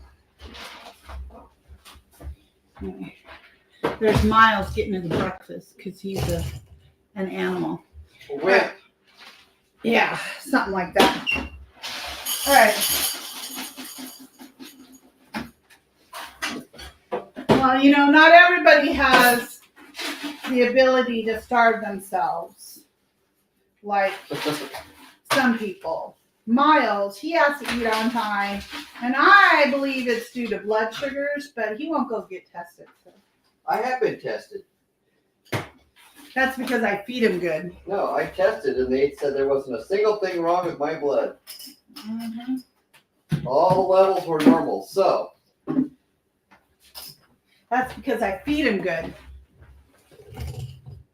There's Myles getting his breakfast because he's an animal. Wait. Yeah, something like that. All right. Well, you know, not everybody has the ability to starve themselves like some people. Myles, he has to eat on time, and I believe it's due to blood sugars, but he won't go get tested. So. I have been tested. That's because I feed him good. No, I tested and they said there wasn't a single thing wrong with my blood. Mm-hmm. All the levels were normal. So. That's because I feed him good.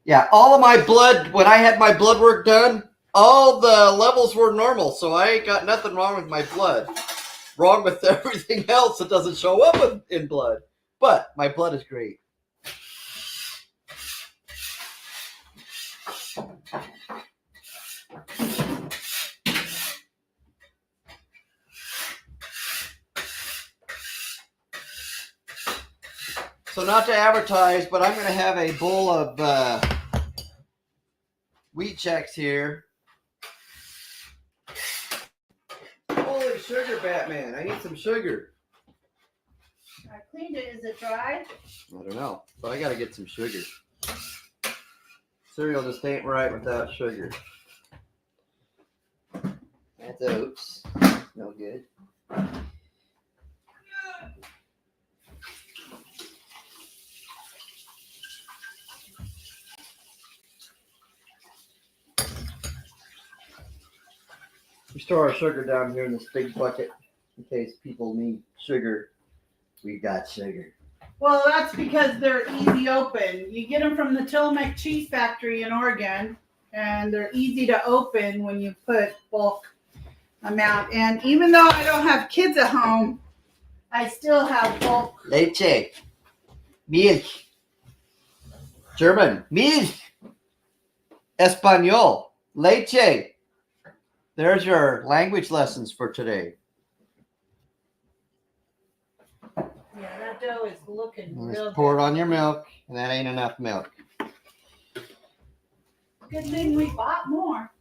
Yeah, all of my blood, when I had my blood work done, all the levels were normal. So I ain't got nothing wrong with my blood. Wrong with everything else that doesn't show up in blood. But my blood is great. So not to advertise, but I'm going to have a bowl of wheat checks here. Holy sugar, Batman. I need some sugar. I cleaned it. Is it dry? I don't know, but I gotta get some sugar. Cereal just ain't right without sugar. That's oats. No good. We store our sugar down here in this big bucket in case people need sugar. We got sugar. Well, that's because they're easy open. You get them from the Tillamook Cheese Factory in Oregon, and they're easy to open when you put bulk amount. And even though I don't have kids at home, I still have bulk. Leche. Milk. German. Milk. Espanol. Leche. There's your language lessons for today. Yeah, that dough is looking real Just good. pour it on your milk, and that ain't enough milk. Good thing we bought more.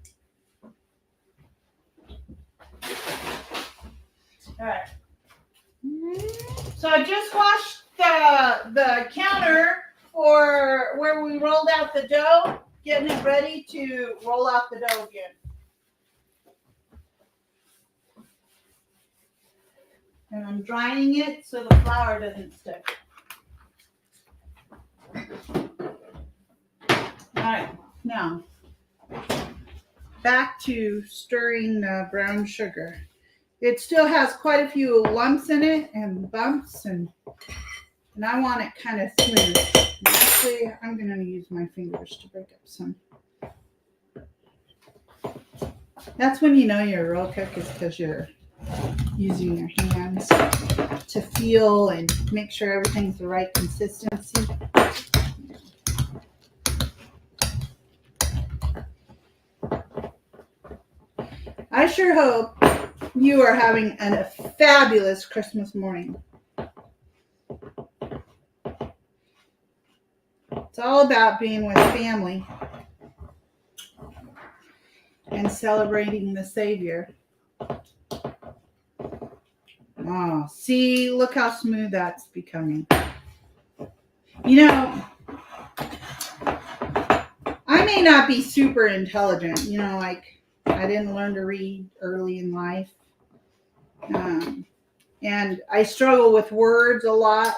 All right. So I just washed the counter for where we rolled out the dough, getting it ready to roll out the dough again. And I'm drying it so the flour doesn't stick. All right, now back to stirring the brown sugar. It still has quite a few lumps in it and bumps, and I want it kind of smooth. And actually, I'm going to use my fingers to break up some. That's when you know you're a real cook, is because you're using your hands to feel and make sure everything's the right consistency. I sure hope you are having a fabulous Christmas morning. It's all about being with family and celebrating the Savior. Oh, see, look how smooth that's becoming. You know, I may not be super intelligent, like I didn't learn to read early in life. And I struggle with words a lot,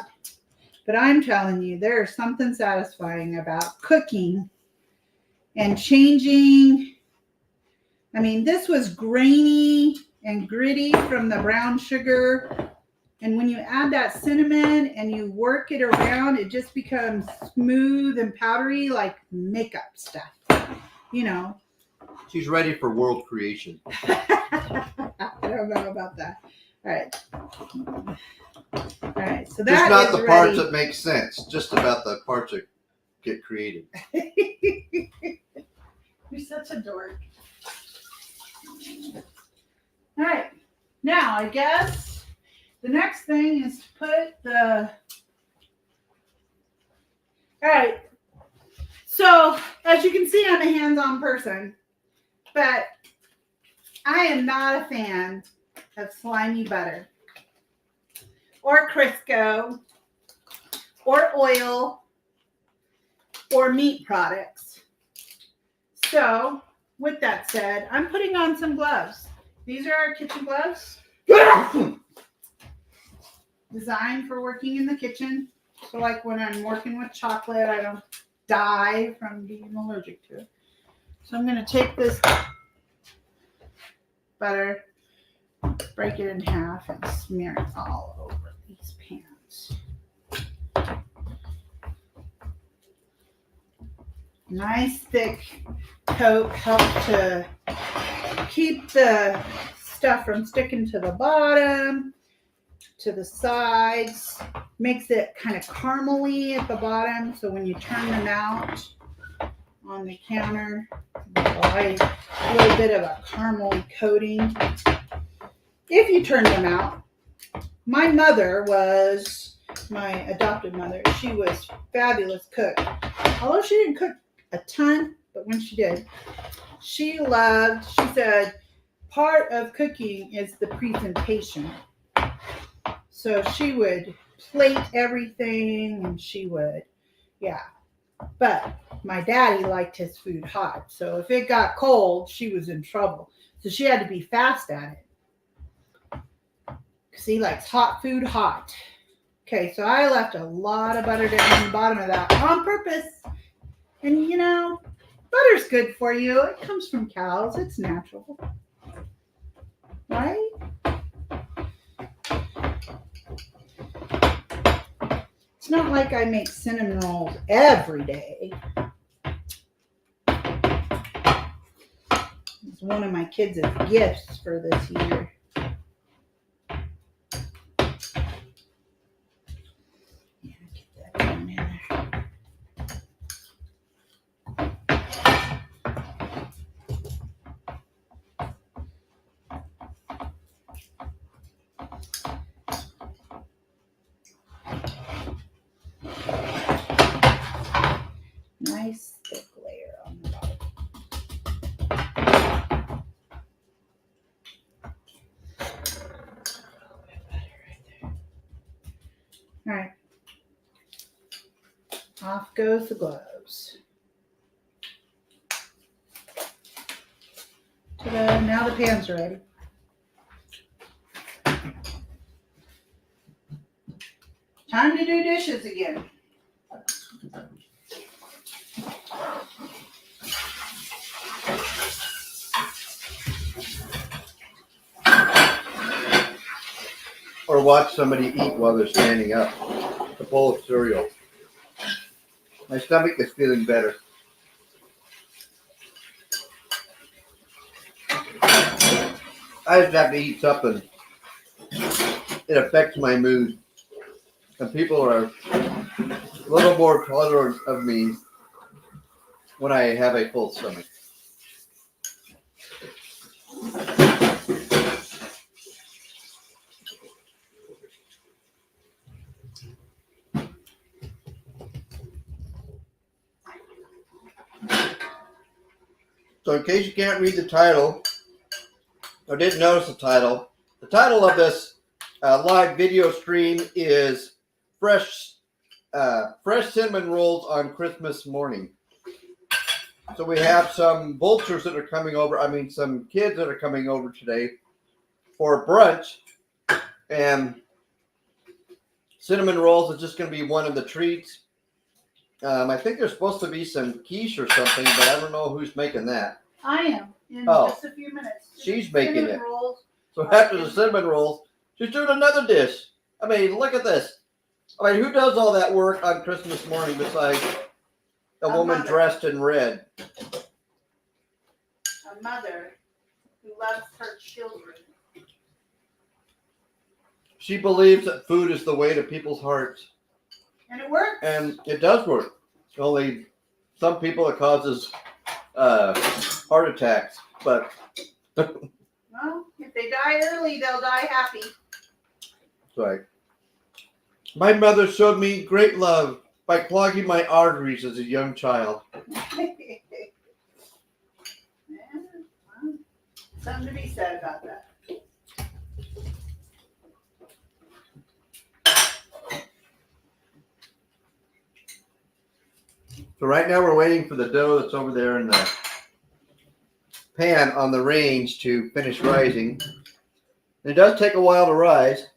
but I'm telling you, there's something satisfying about cooking and changing. I mean, this was grainy and gritty from the brown sugar. And when you add that cinnamon and you work it around, it just becomes smooth and powdery like makeup stuff, She's ready for world creation. I don't know about that. All right. So that Just not is the parts ready. that make sense, just about the parts that get created. You're such a dork. All right. Now, I guess the next thing is to put the... All right. So, as you can see, I'm a hands-on person, but I am not a fan of slimy butter or Crisco or oil or meat products. So, with that said, I'm putting on some gloves. These are our kitchen gloves. Designed for working in the kitchen. So like when I'm working with chocolate, I don't die from being allergic to it. So I'm going to take this butter, break it in half, and smear it all over these pans. Nice thick coat helps to keep the stuff from sticking to the bottom, to the sides, makes it kind of caramely at the bottom, so when you turn them out on the counter, a little bit of a caramely coating. If you turn them out, my mother was my adopted mother. She was a fabulous cook. Although she didn't cook a ton, but when she did, she said, part of cooking is the presentation. So she would plate everything, and she would, yeah. But my daddy liked his food hot. So if it got cold, she was in trouble. So she had to be fast at it. Because he likes hot food hot. Okay, so I left a lot of butter down the bottom of that on purpose. And you know, butter's good for you. It comes from cows. It's natural. Right? It's not like I make cinnamon rolls every day. It's one of my kids' gifts for this year. Yeah, get that down in there. Nice thick layer on the bottom. All right. Off goes the gloves. Ta-da, now the pan's ready. Time to do dishes again. Or watch somebody eat while they're standing up. A bowl of cereal. My stomach is feeling better. I just have to eat something. It affects my mood. And people are a little more tolerant of me when I have a full stomach. So in case you can't read the title, or didn't notice the title of this live video stream is fresh cinnamon rolls on Christmas morning. So we have some vultures that are coming over, some kids that are coming over today for brunch, and cinnamon rolls is just going to be one of the treats. I think there's supposed to be some quiche or something, but I don't know who's making that. I am in just a few minutes. She's making cinnamon it. Rolls. So after the cinnamon rolls, she's doing another dish. Look at this. Who does all that work on Christmas morning besides a woman mother. dressed in red? A mother who loves her children. She believes that food is the way to people's hearts. And it works. And it does work. Only some people it causes heart attacks. But Well, if they die early, they'll die happy. Right. My mother showed me great love by clogging my arteries as a young child. Yeah, well, something to be said about that. So right now we're waiting for the dough that's over there in the pan on the range to finish rising. And it does take a while to rise.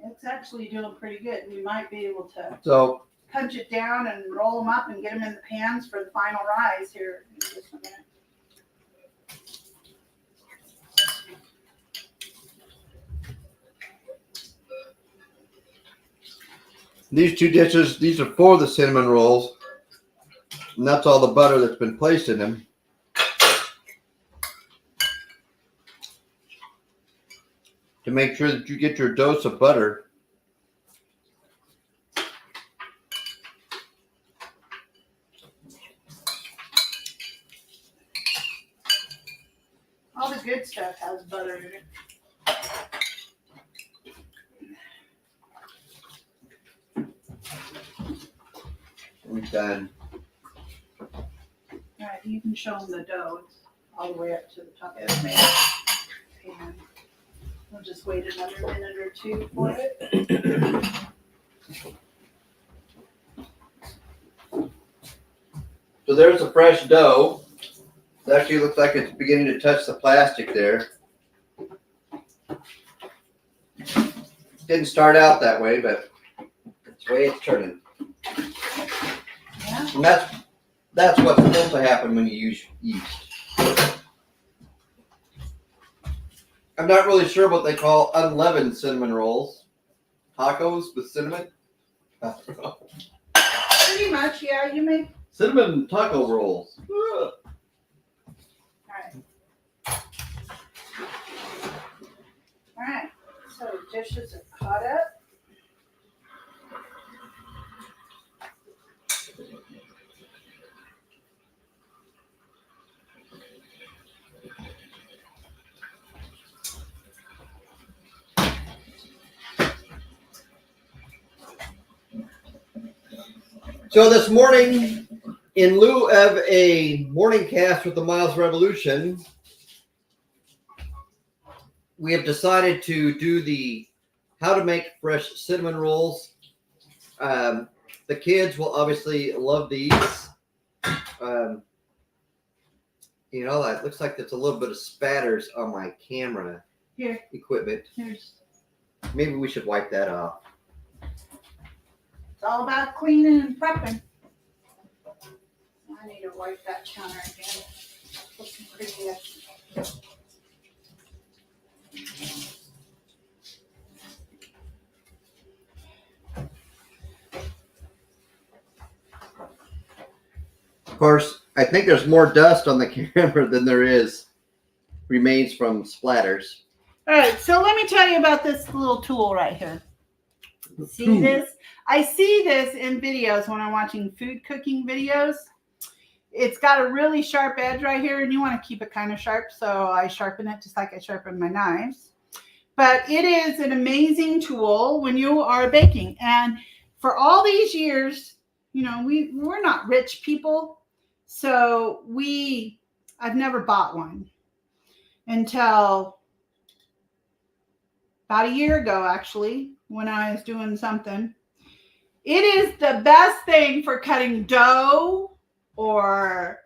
It's actually doing pretty good. We might be able to So punch it down and roll them up and get them in the pans for the final rise here in just a minute. these two dishes, these are for the cinnamon rolls. And that's all the butter that's been placed in them. To make sure that you get your dose of butter. All the good stuff has butter in it. We're done. All right, you can show them the dough. It's all the way up to the top of the pan. We'll just wait another minute or two for it. So there's the fresh dough. It actually looks like it's beginning to touch the plastic there. Didn't start out that way, but it's the way it's turning. Yeah. And that's what's supposed to happen when you use yeast. I'm not really sure what they call unleavened cinnamon rolls. Tacos with cinnamon? I don't know. Pretty much, yeah. You make. Cinnamon taco rolls. Ugh. All right. So dishes are caught up. So this morning, in lieu of a morning cast with the Myles Revolution, we have decided to do the how to make fresh cinnamon rolls. The kids will obviously love these. You know, it looks like there's a little bit of spatters on my camera equipment. Here's. Maybe we should wipe that off. It's all about cleaning and prepping. I need to wipe that counter again. Looking pretty yucky. Of course, I think there's more dust on the camera than there is remains from splatters. All right, so let me tell you about this little tool right here. See this? I see this in videos when I'm watching food cooking videos. It's got a really sharp edge right here, and you want to keep it kind of sharp, so I sharpen it just like I sharpen my knives. But it is an amazing tool when you are baking. And for all these years, you know, we're not rich people, so I've never bought one until about a year ago, actually, when I was doing something. It is the best thing for cutting dough or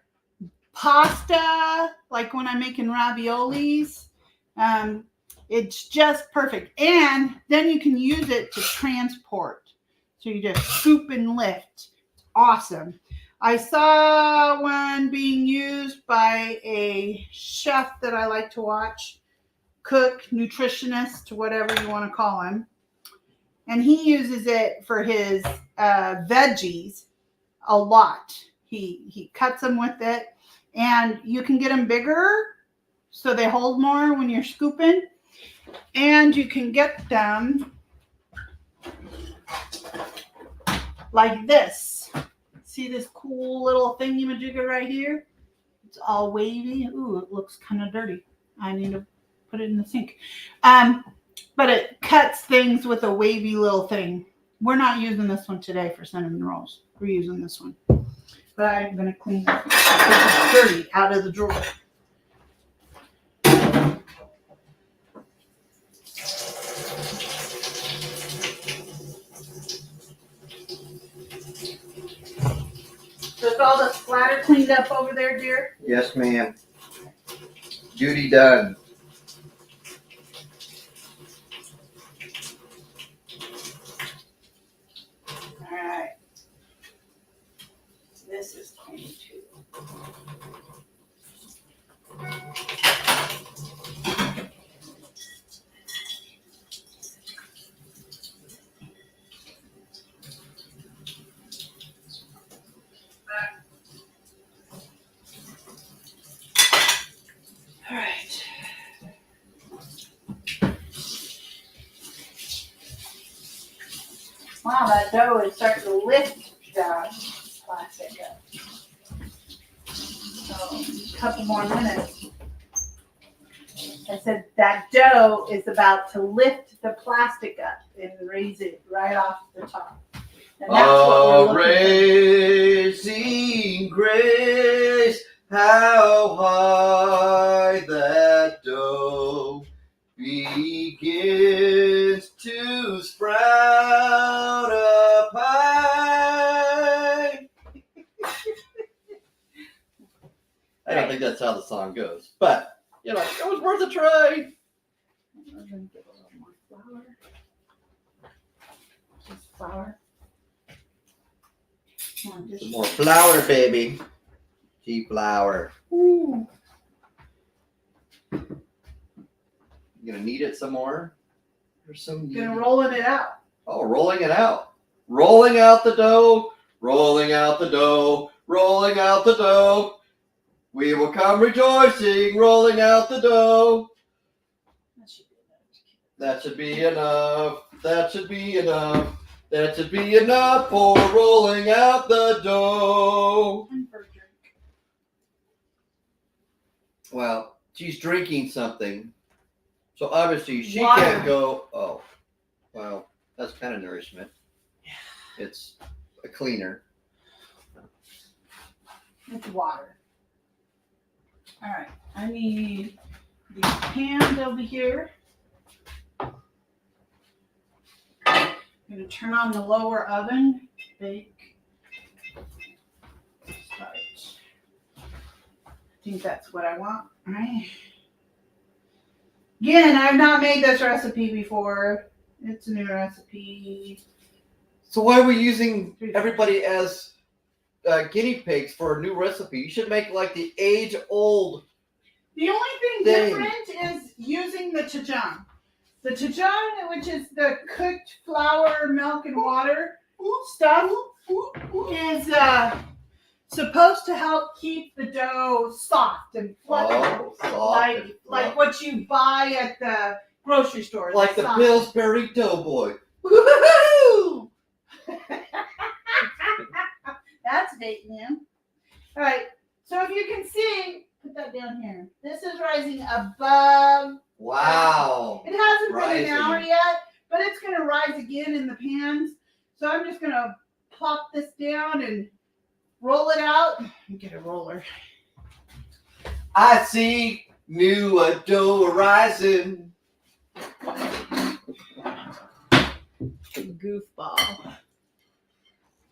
pasta, like when I'm making raviolis. It's just perfect. And then you can use it to transport. So you just scoop and lift. It's awesome. I saw one being used by a chef that I like to watch, cook, nutritionist, whatever you want to call him. And he uses it for his veggies a lot. He cuts them with it, and you can get them bigger so they hold more when you're scooping. And you can get them like this. See this cool little thingy-majigger right here? It's all wavy. Ooh, it looks kind of dirty. I need to put it in the sink. But it cuts things with a wavy little thing. We're not using this one today for cinnamon rolls. We're using this one. But I'm going to clean this. It's dirty out of the drawer. So is all the splatter cleaned up over there, dear? Yes, ma'am. Duty done. All right. This is clean too. All right. Wow, that dough is starting to lift the plastic up. So, a couple more minutes. I said that dough is about to lift the plastic up and raise it right off the top. And that's what we're Amazing grace, how high that dough began I don't think that's how the song goes. But, you know, it was worth a try. I'm going to get a little more flour. Just flour. Come on, just Some more flour, baby. Tea flour. Ooh. You gonna knead it some more? There's some Gonna rolling it out. Oh, rolling it out. Rolling out the dough. Rolling out the dough. Rolling out the dough. We will come rejoicing. Rolling out the dough. That should be enough. That should be enough. That should be enough for rolling out the dough. And for a drink. Well, she's drinking something. So obviously she Water. can't go. Oh, well, that's kind of nourishment. Yeah. It's a cleaner. It's water. All right. I need these pans over here. I'm going to turn on the lower oven. Bake. Start. I think that's what I want. All right. Again, I've not made this recipe before. It's a new recipe. So why are we using everybody as guinea pigs for a new recipe? You should make like the age-old. The only thing different is using the tajang. The tajang, which is the cooked flour, milk, and water stuff, is supposed to help keep the dough soft and fluffy. Oh, soft like what you buy at the grocery store. Like the soft. Pillsbury Doughboy. Woohoo! That's dating him. All right. So if you can see, put that down here. This is rising above. Wow. It hasn't been Rising. an hour yet, but it's going to rise again in the pans. So I'm just going to plop this down and roll it out. Get a roller. I see new dough rising. Goofball.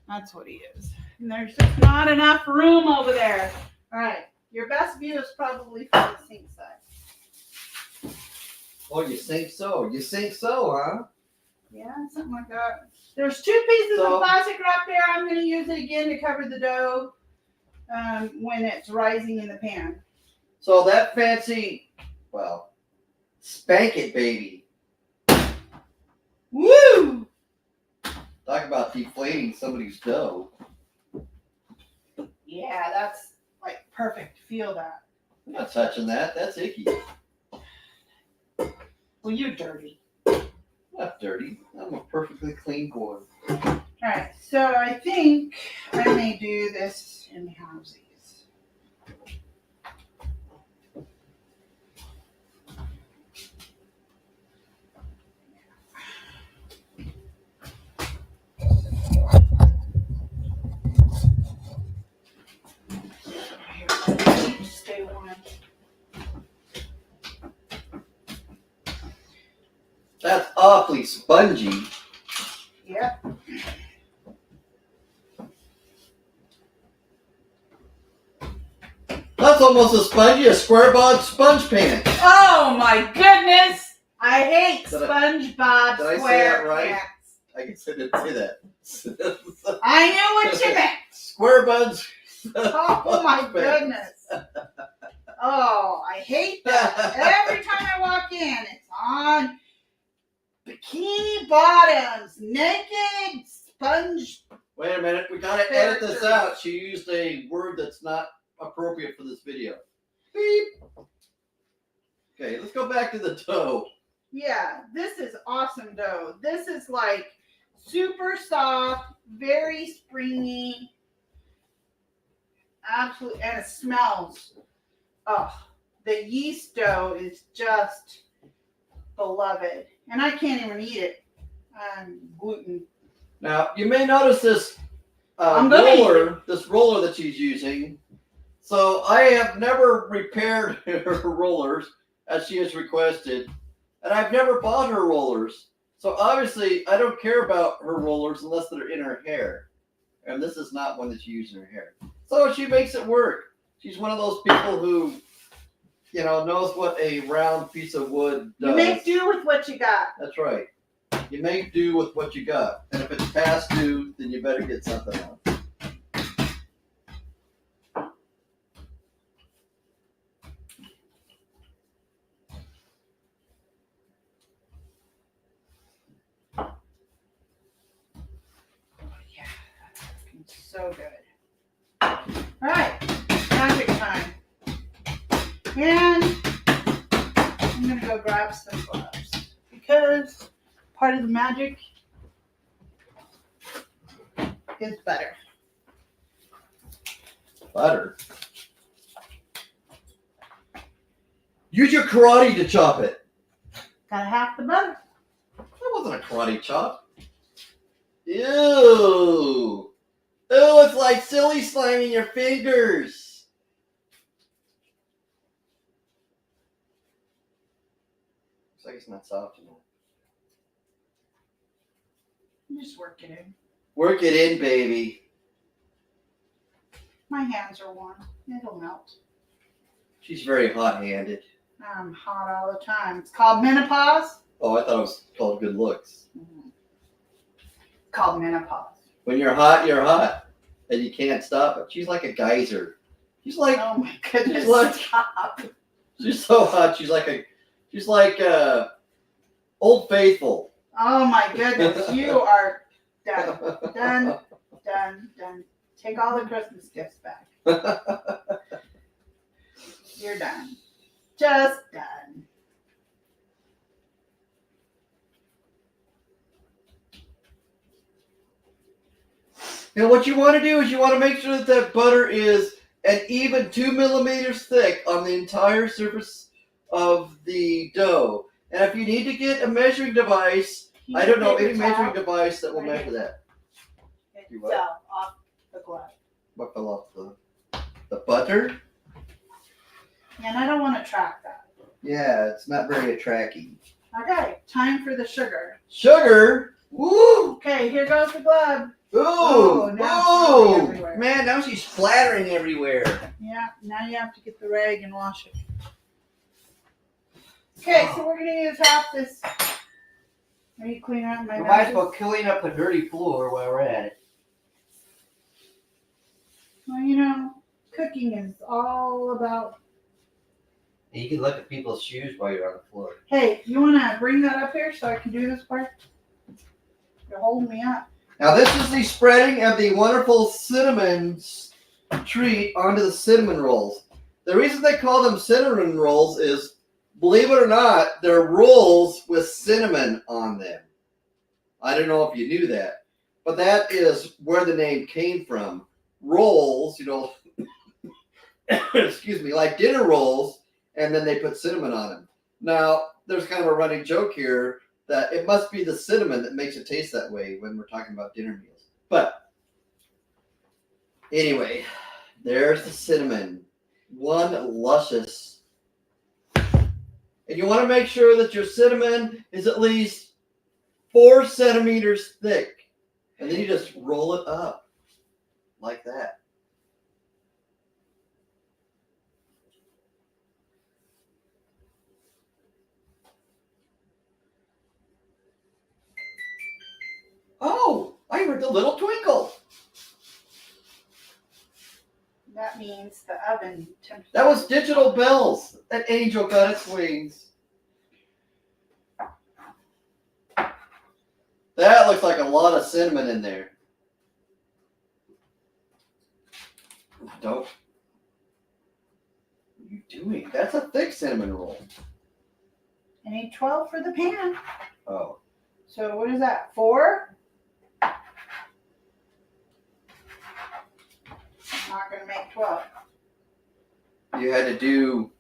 That's what he is. And there's just not enough room over there. All right. Your best view is probably from the sink side. Oh, you think so? You think so, huh? Yeah, something like that. There's 2 pieces of plastic wrap there. I'm going to use it again to cover the dough when it's rising in the pan. So that fancy, well, spank it, baby. Woo! Talk about deflating somebody's dough. Yeah, that's like perfect. Feel that. I'm not touching that. That's icky. Well, you're dirty. I'm not dirty. I'm a perfectly clean boy. All right, so I think I may do this in houses. Stay warm. That's awfully spongy. Yep. That's almost as spongy as SquareBob sponge pants. Oh my goodness! I hate Did SpongeBob did I say that SquarePants. right? I didn't say that. I knew what you meant. SquareBob. Oh my goodness. Oh, I hate that. Every time I walk in, it's on bikini bottoms, naked sponge. Wait a minute, we gotta edit this out. She used a word that's not appropriate for this video. Beep. Okay, let's go back to the dough. Yeah, this is awesome dough. This is like super soft, very springy. Absolutely, and it smells. Oh, the yeast dough is just beloved. And I can't even eat it. I'm gluten. Now, you may notice this this roller that she's using. So I have never repaired her rollers as she has requested. And I've never bought her rollers. So obviously, I don't care about her rollers unless they're in her hair. And this is not one that she uses in her hair. So she makes it work. She's one of those people who, knows what a round piece of wood does. You make do with what you got. That's right. You make do with what you got. And if it's past due, then you better get something else. Yeah, it's so good. All right, magic time. And I'm gonna go grab some gloves because part of the magic is butter. Butter. Use your karate to chop it. Gotta hack the butter. That wasn't a karate chop. Ew. Ew, it's like silly slime in your fingers. Looks like it's not soft enough. Just work it in. Work it in, baby. My hands are warm. It'll melt. She's very hot-handed. I'm hot all the time. It's called menopause. Oh, I thought it was called good looks. It's called menopause. When you're hot, and you can't stop it. She's like a geyser. She's like, Oh my goodness! What? Stop. she's so hot. She's like Old Faithful. Oh my goodness! You are done. Done. Take all the Christmas gifts back. You're done. Just done. Now, what you want to do is you want to make sure that that butter is an even 2 millimeters thick on the entire surface of the dough. And if you need to get a measuring device, I don't know any measuring device that will measure that. You what? So, off the glove. What fell off the butter? And I don't want to track that. Yeah, it's not very attractive. Okay, time for the sugar. Sugar? Woo! Okay, here goes the glove. Ooh! Oh, now it's going Ooh! everywhere. Man, now she's splattering everywhere. Yeah, now you have to get the rag and wash it. Okay, so we're going to use half this. Are you cleaning up my Might as messes? well clean up a dirty floor while we're at it. Well, cooking is all about. You can look at people's shoes while you're on the floor. Hey, you want to bring that up here so I can do this part? You're holding me up. Now this is the spreading of the wonderful cinnamon treat onto the cinnamon rolls. The reason they call them cinnamon rolls is, believe it or not, they're rolls with cinnamon on them. I don't know if you knew that, but that is where the name came from. Rolls, excuse me, like dinner rolls, and then they put cinnamon on them. Now, there's kind of a running joke here that it must be the cinnamon that makes it taste that way when we're talking about dinner meals. But anyway, there's the cinnamon. One luscious. And you want to make sure that your cinnamon is at least 4 centimeters thick. And then you just roll it up like that. Oh, I heard the little twinkle. That means the oven temperature. That was digital bells. That angel got its wings. That looks like a lot of cinnamon in there. Don't. What are you doing? That's a thick cinnamon roll. I need 12 for the pan. Oh. So what is that? 4? Not going to make 12. You had to do,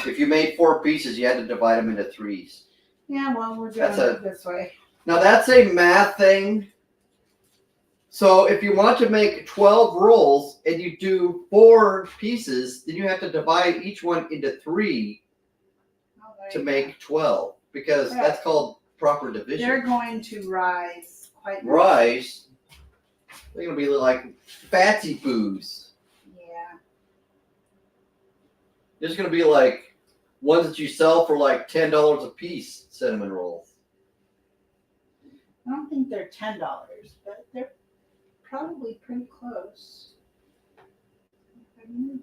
if you made 4 pieces, you had to divide them into 3s. Yeah, well, we're doing it this way. Now that's a math thing. So if you want to make 12 rolls and you do 4 pieces, then you have to divide each one into 3 to make 12, because that's called proper division. They're going to rise quite nicely. Rise. They're going to be like fancy foos. Yeah. There's going to be like ones that you sell for like $10 a piece, cinnamon rolls. I don't think they're $10, but they're probably pretty close.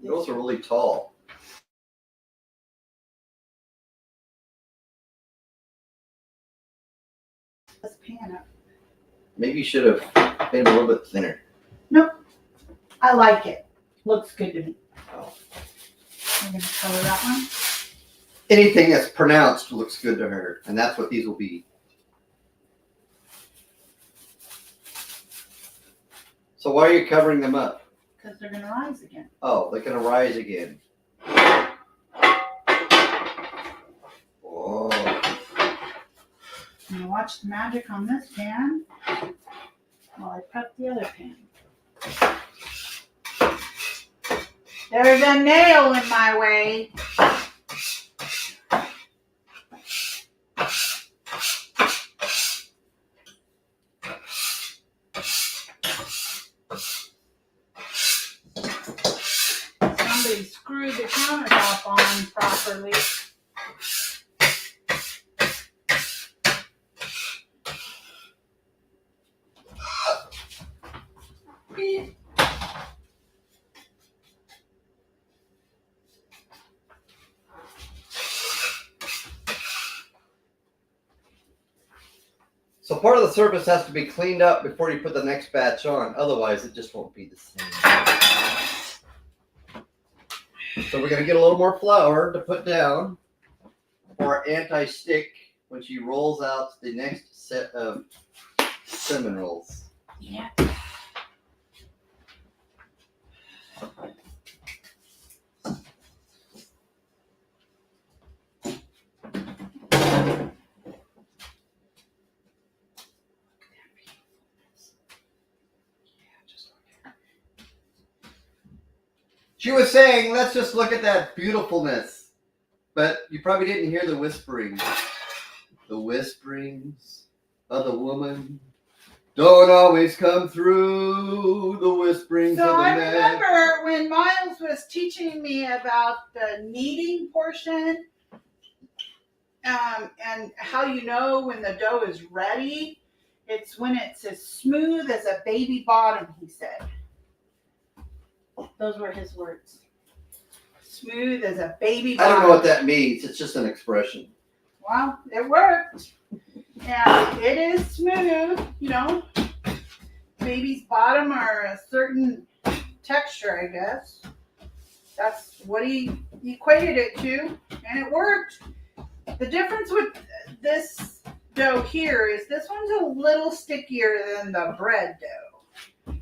Those are really tall. This pan up. Maybe you should have made them a little bit thinner. Nope. I like it. Looks good to me. Oh. I'm going to color that one. Anything that's pronounced looks good to her, and that's what these will be. So why are you covering them up? Because they're going to rise again. Oh, they're going to rise again. Oh. I'm going to watch the magic on this pan while I prep the other pan. There's a nail in my way. Somebody screwed the countertop on properly. So part of the surface has to be cleaned up before you put the next batch on. Otherwise, it just won't be the same. So we're going to get a little more flour to put down for anti-stick when she rolls out the next set of cinnamon rolls. Yeah. She was saying, let's just look at that beautifulness. But you probably didn't hear the whispering. The whisperings of the woman don't always come through. The whisperings So of the I man. remember when Myles was teaching me about the kneading portion and how you know when the dough is ready. It's when it's as smooth as a baby bottom, he said. Those were his words. Smooth as a baby I bottom. don't know what that means. It's just an expression. Well, it worked. And it is smooth, you know. Baby's bottom are a certain texture, I guess. That's what he equated it to, and it worked. The difference with this dough here is this one's a little stickier than the bread dough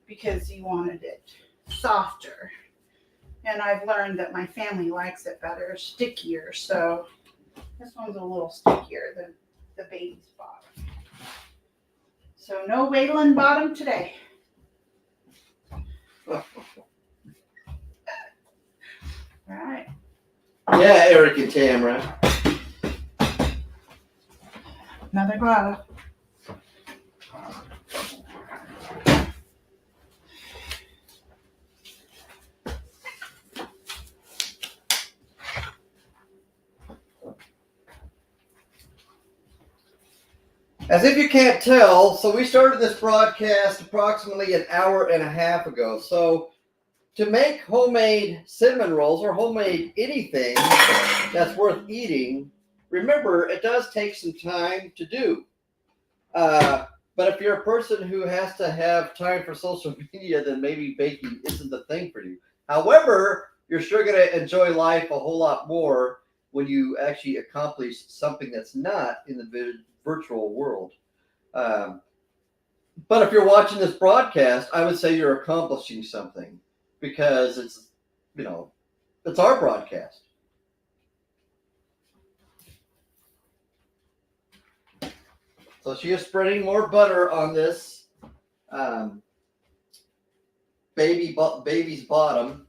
because he wanted it softer. And I've learned that my family likes it better, stickier. So this one's a little stickier than the baby's bottom. So no Wayland bottom today. All right. Yeah, Eric and Tamara. Another glove. As if you can't tell, so we started this broadcast approximately an hour and a half ago. So to make homemade cinnamon rolls or homemade anything that's worth eating, remember, it does take some time to do. But if you're a person who has to have time for social media, then maybe baking isn't the thing for you. However, you're sure going to enjoy life a whole lot more when you actually accomplish something that's not in the virtual world. But if you're watching this broadcast, I would say you're accomplishing something because it's, you know, it's our broadcast. So she is spreading more butter on this baby's bottom.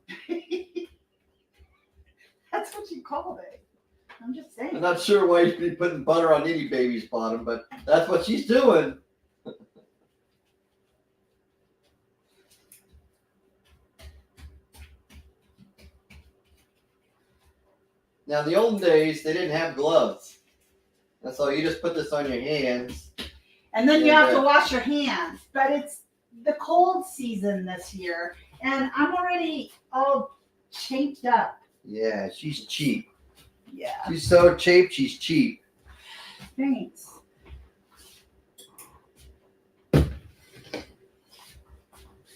That's what you called it. I'm just saying. I'm not sure why you'd be putting butter on any baby's bottom, but that's what she's doing. Now, in the olden days, they didn't have gloves. And so you just put this on your hands. And then you have to wash your hands. But it's the cold season this year. And I'm already all chafed up. Yeah, she's cheap. Yeah. She's so cheap, she's cheap. Thanks.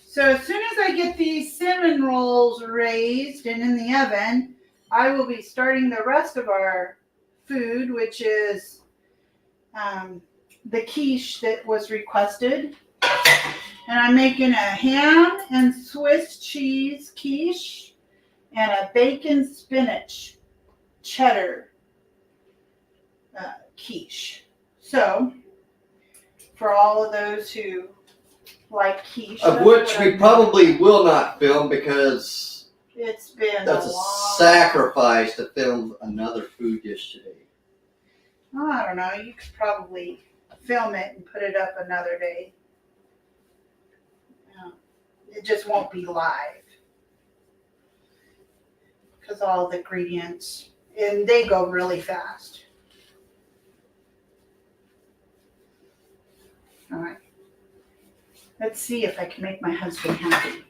So as soon as I get these cinnamon rolls raised and in the oven, I will be starting the rest of our food, which is the quiche that was requested. And I'm making a ham and Swiss cheese quiche and a bacon spinach cheddar quiche. So for all of those who like quiche, Of which we probably will not film because it's been that's a long sacrifice to film another food dish today. Oh, I don't know. You could probably film it and put it up another day. It just won't be live because all the ingredients and they go really fast. All right. Let's see if I can make my husband happy.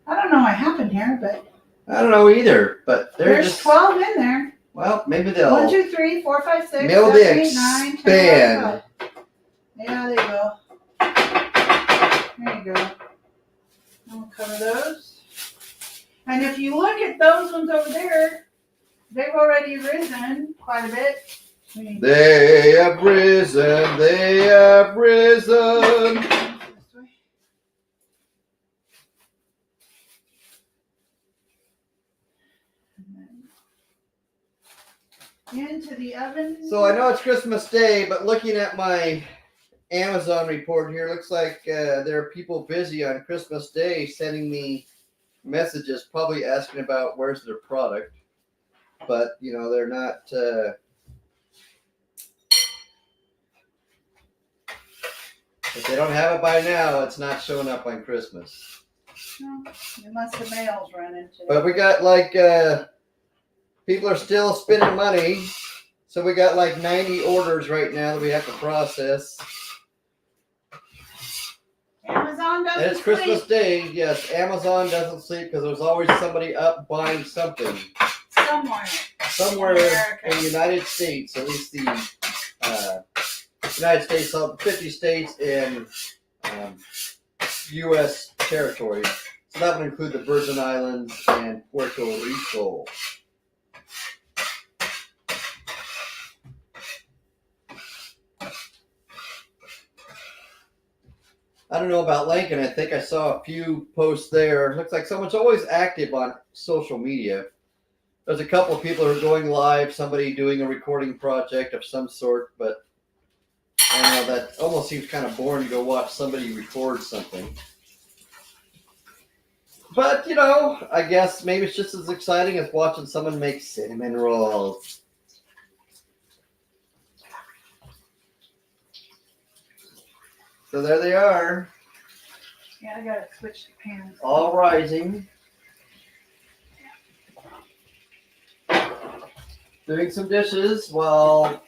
I don't know what happened here, but I don't know either, but they're there's just 12 in there. well, maybe they'll 1, 2, 3, 4, 5, 6, maybe 7, they 8, 9, 10, expand. 11, 12. Yeah, there you go. There you go. I'll cover those. And if you look at those ones over there, they've already risen quite a bit. They have risen, they have risen. Into the oven. So I know it's Christmas Day, but looking at my Amazon report here, looks like there are people busy on Christmas Day sending me messages, probably asking about where's their product. But, you know, they're not... if they don't have it by now, it's not showing up on Christmas. No, unless the mail's running today. But we got like... people are still spending money. So we got like 90 orders right now that we have to process. Amazon doesn't And it's Christmas sleep. Day. Yes, Amazon doesn't sleep because there's always somebody up buying something. Somewhere in the United States, at least the United States, 50 states and U.S. territories. So that would include the Virgin Islands and Puerto Rico. I don't know about Lincoln. I think I saw a few posts there. Looks like someone's always active on social media. There's a couple of people who are going live, somebody doing a recording project of some sort, but I don't know, that almost seems kind of boring to go watch somebody record something. But, you know, I guess maybe it's just as exciting as watching someone make cinnamon rolls. So there they are. Yeah, I gotta switch the pans. All rising. doing some dishes while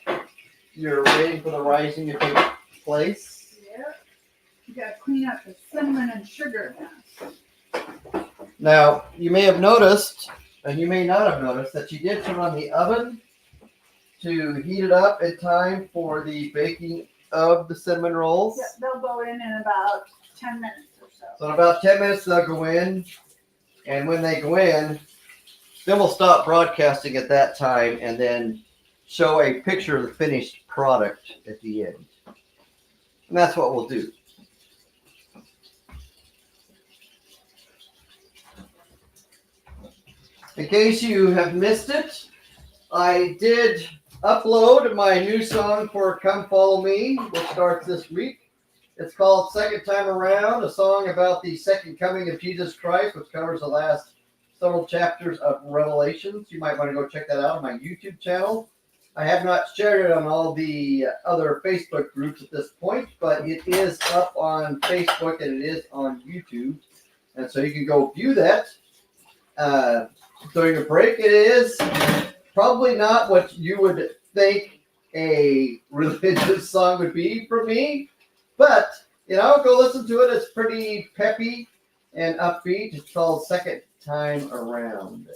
you're waiting for the rising to take place. Yep. You gotta clean up the cinnamon and sugar mess. Now, you may have noticed, and you may not have noticed, that you did turn on the oven to heat it up in time for the baking of the cinnamon rolls. Yep, they'll go in about 10 minutes or so. So in about 10 minutes they'll go in, and when they go in, then we'll stop broadcasting at that time and then show a picture of the finished product at the end. And that's what we'll do. In case you have missed it, I did upload my new song for Come Follow Me, which starts this week. It's called Second Time Around, a song about the second coming of Jesus Christ, which covers the last several chapters of Revelations. You might want to go check that out on my YouTube channel. I have not shared it on all the other Facebook groups at this point, but it is up on Facebook and it is on YouTube. And so you can go view that during a break. It is probably not what you would think a religious song would be for me, but, you know, go listen to it. It's pretty peppy and upbeat. It's called Second Time Around.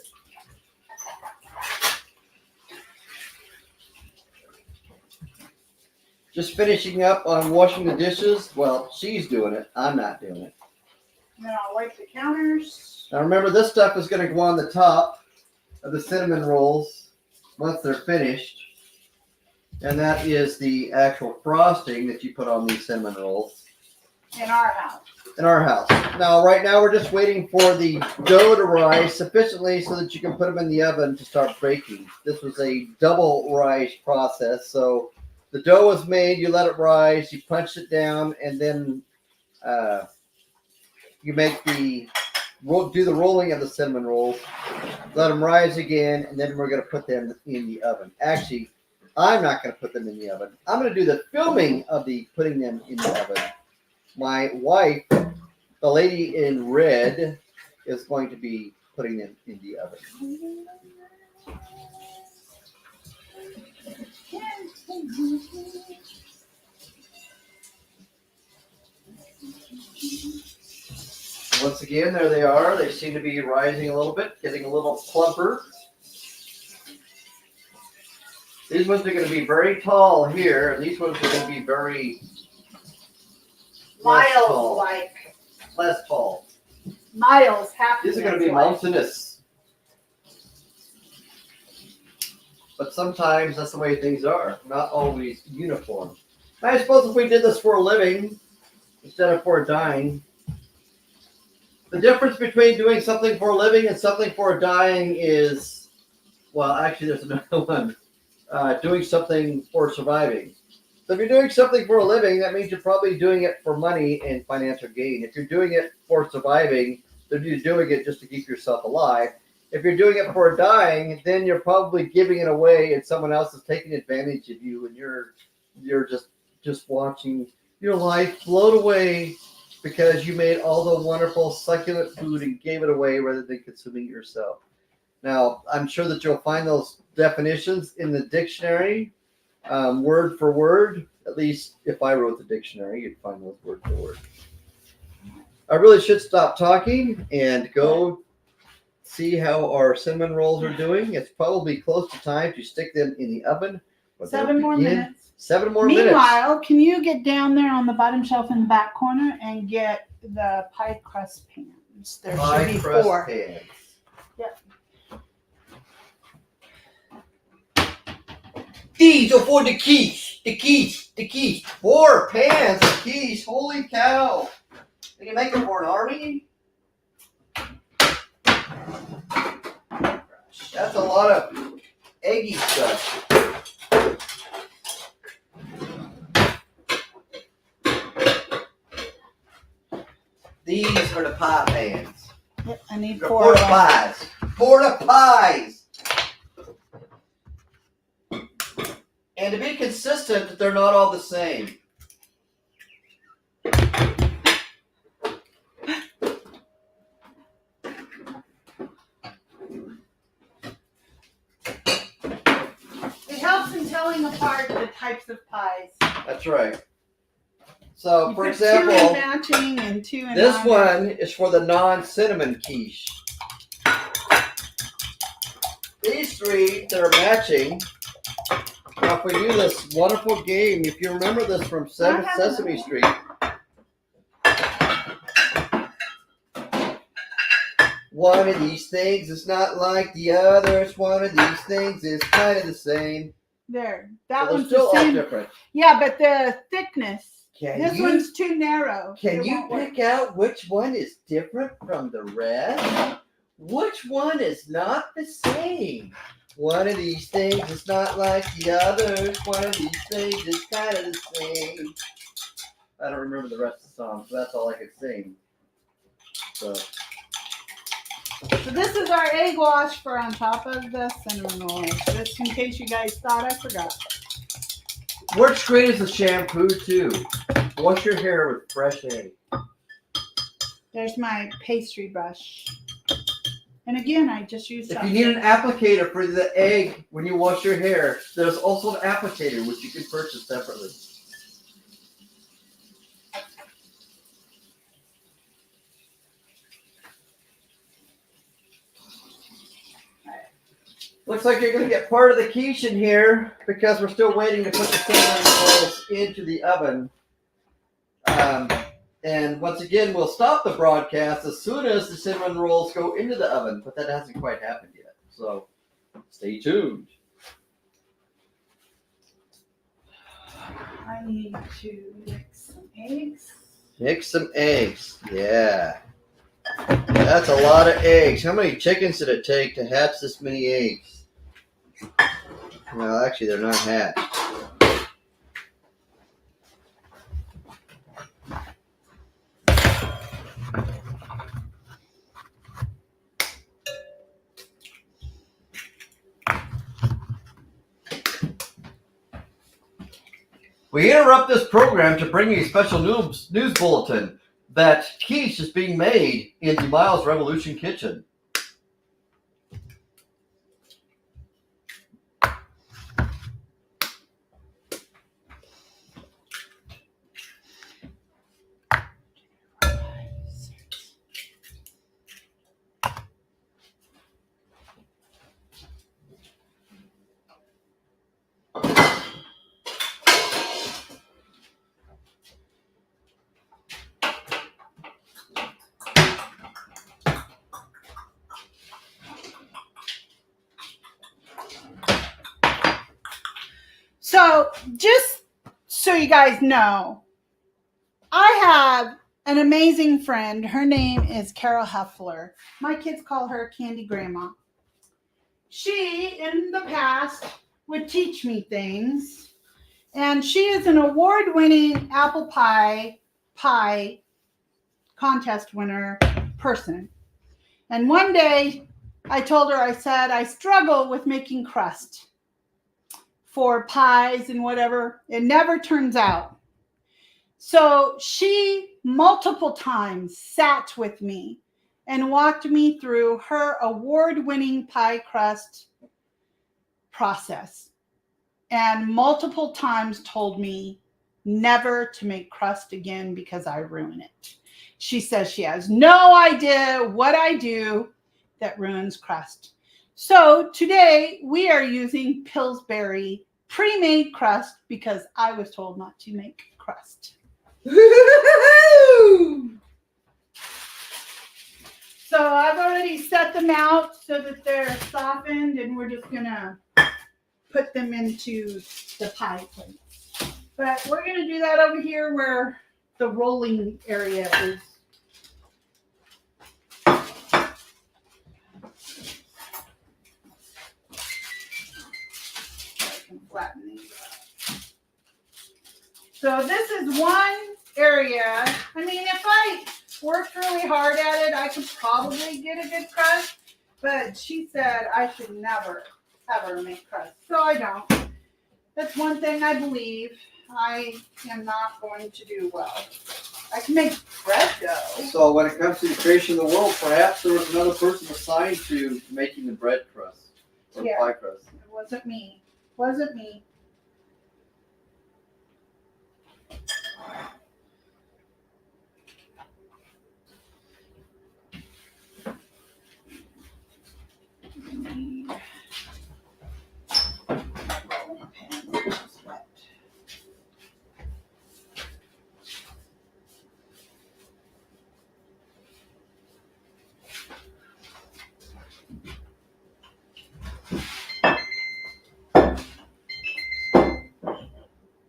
Just finishing up on washing the dishes. Well, she's doing it. I'm not doing it. And then I'll wipe the counters. Now remember, this stuff is going to go on the top of the cinnamon rolls once they're finished. And that is the actual frosting that you put on these cinnamon rolls. In our house. In our house. Now, right now, we're just waiting for the dough to rise sufficiently so that you can put them in the oven to start baking. This was a double rise process. So the dough is made, you let it rise, you punch it down, and then you make do the rolling of the cinnamon rolls, let them rise again, and then we're going to put them in the oven. Actually, I'm not going to put them in the oven. I'm going to do the filming of the putting them in the oven. My wife, the lady in red, is going to be putting them in the oven. Once again, there they are. They seem to be rising a little bit, getting a little plumper. These ones are going to be very tall here, and these ones are going to be very Myles-like. Less tall. Myles, happy. These are going to be mountainous. But sometimes that's the way things are. Not always uniform. I suppose if we did this for a living instead of for a dying, the difference between doing something for a living and something for a dying is, well, actually there's another one. Doing something for surviving. So if you're doing something for a living, that means you're probably doing it for money and financial gain. If you're doing it for surviving, then you're doing it just to keep yourself alive. If you're doing it for dying, then you're probably giving it away and someone else is taking advantage of you, and you're just watching your life float away because you made all the wonderful succulent food and gave it away rather than consuming it yourself. Now, I'm sure that you'll find those definitions in the dictionary, word for word. At least if I wrote the dictionary, you'd find those word for word. I really should stop talking and go see how our cinnamon rolls are doing. It's probably close to time to stick them in the oven. 7 more minutes. 7 more minutes. Meanwhile, can you get down there on the bottom shelf in the back corner and get the pie crust pans? There should be 4. Pans. Yep. These are for the keys. The keys. 4 pans of keys. Holy cow. They can make them for an army? That's a lot of eggy stuff. These are the pie pans. Yep, I need The 4 porta pies. Porta pies. And to be consistent, they're not all the same. telling apart the types of pies. That's right. So, You for put example, 2 in matching and 2 in this non- one is for the non-cinnamon quiche. These 3 that are matching. Now, if we do this wonderful game, if you remember this from Sesame Street. One of these things is not like the others. One of these things is kind of the same. There. That So one's they're still the all same. different. Yeah, but the thickness. This You, one's too narrow. can It you won't work. pick out which one is different from the rest? Which one is not the same? One of these things is not like the others. One of these things is kind of the same. I don't remember the rest of the song, so that's all I could sing. So this is our egg wash for on top of the cinnamon roll. Just in case you guys thought I forgot. works great as a shampoo too. Wash your hair with fresh egg. There's my pastry brush. And again, I just used If you need an applicator for the egg when you wash your hair, there's also an applicator which you can purchase separately. Looks like you're going to get part of the quiche in here because we're still waiting to put the cinnamon rolls into the oven. And once again, we'll stop the broadcast as soon as the cinnamon rolls go into the oven, but that hasn't quite happened yet. So stay tuned. I need to mix some eggs. Mix some eggs. Yeah. That's a lot of eggs. How many chickens did it take to hatch this many eggs? Well, actually, they're not hatched. We interrupt this program to bring you a special news bulletin that quiche is being made in the Myles Revolution Kitchen. So, just so you guys know, I have an amazing friend. Her name is Carol Huffler. My kids call her Candy Grandma. She, in the past, would teach me things. And she is an award-winning apple pie contest winner person. And one day, I told her, I said, I struggle with making crust for pies and whatever. It never turns out. So she multiple times sat with me and walked me through her award-winning pie crust process. And multiple times told me never to make crust again because I ruin it. She says she has no idea what I do that ruins crust. So today we are using Pillsbury pre-made crust because I was told not to make crust. So I've already set them out so that they're softened, and we're just gonna put them into the pie plate. But we're gonna do that over here where the rolling area is. Flatten these up. So this is one area. I mean, if I worked really hard at it, I could probably get a good crust. But she said I should never, ever make crust. So I don't. That's one thing I believe I am not going to do well. I can make bread dough. So when it comes to the creation of the world, perhaps there was another person assigned to making the bread crust or Yeah. pie crust. It wasn't me. Wasn't me.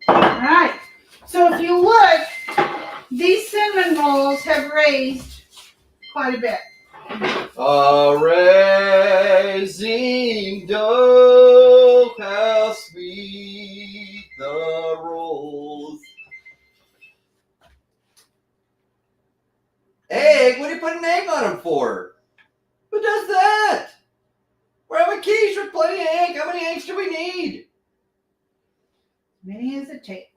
Alright, so if you look, these cinnamon rolls have raised quite a bit. Raising dough, how sweet the rolls. Egg? What are you putting an egg on them for? Who does that? We're having quiche with plenty of egg. How many eggs do we need? Many as it takes.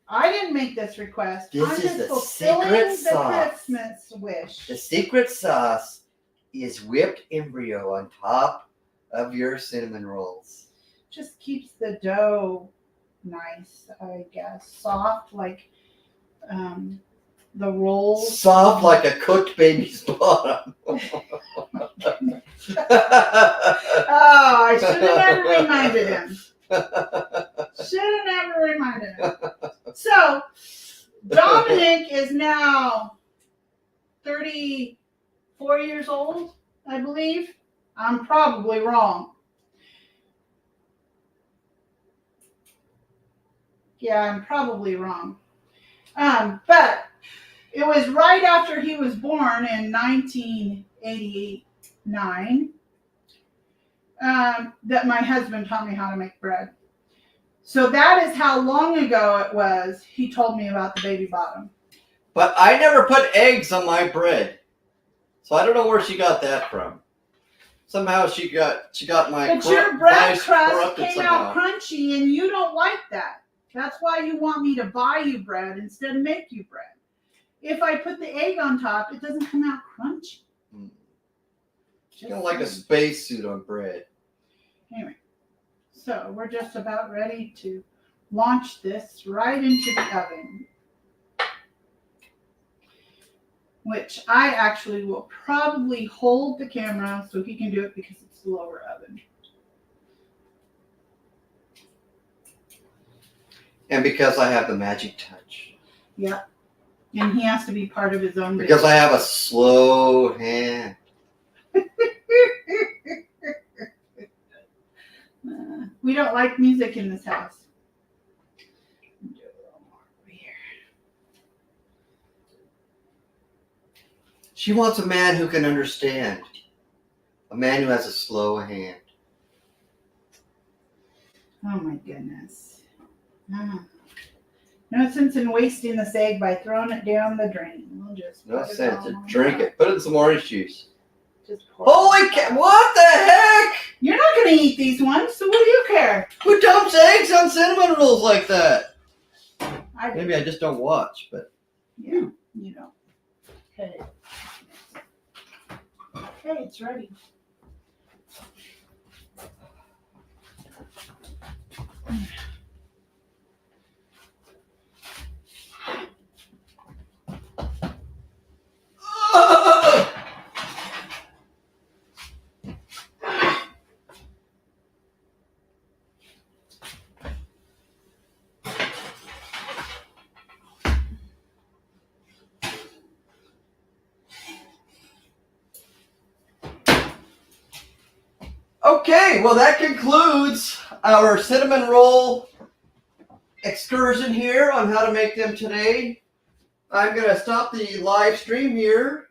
I didn't make this request. This I'm is just the fulfilling secret the sauce. Christmas wish. The secret sauce is whipped embryo on top of your cinnamon rolls. Just keeps the dough nice, I guess. Soft like the rolls. Soft like a cooked baby's bottom. Oh, I should have never reminded him. Should have never reminded him. So, Dominic is now 34 years old, I believe. I'm probably wrong. Yeah, I'm probably wrong. But it was right after he was born in 1989 that my husband taught me how to make bread. So that is how long ago it was he told me about the baby bottom. But I never put eggs on my bread. So I don't know where she got that from. Somehow she got my But your bread rice crust corrupted came somehow. out crunchy and you don't like that. That's why you want me to buy you bread instead of make you bread. If I put the egg on top, it doesn't come out crunchy. It's kind of like a spacesuit on bread. Anyway, so we're just about ready to launch this right into the oven. Which I actually will probably hold the camera so he can do it because it's the lower oven. And because I have the magic touch. Yep. And he has to be part of his own Because I have a slow hand. We don't like music in this house. Do a little more over here. She wants a man who can understand. A man who has a slow hand. Oh my goodness. No sense in wasting this egg by throwing it down the drain. We'll just No put it sense. on Drink top. it. Put in some orange juice. Just pour Holy it. cow! What the heck? You're not going to eat these ones, so what do you care? Who dumps eggs on cinnamon rolls like that? I do. Maybe I just don't watch, but Yeah, you know. Okay. Okay, it's ready. Okay, well that concludes our cinnamon roll excursion here on how to make them today. I'm going to stop the live stream here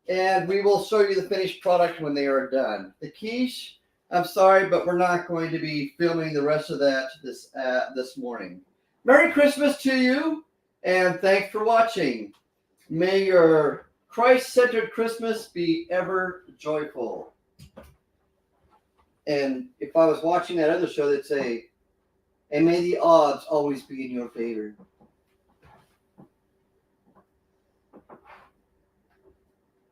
and we will show you the finished product when they are done. The quiche, I'm sorry, but we're not going to be filming the rest of that this morning. Merry Christmas to you and thanks for watching. May your Christ-centered Christmas be ever joyful. And if I was watching that other show, they'd say, and may the odds always be in your favor.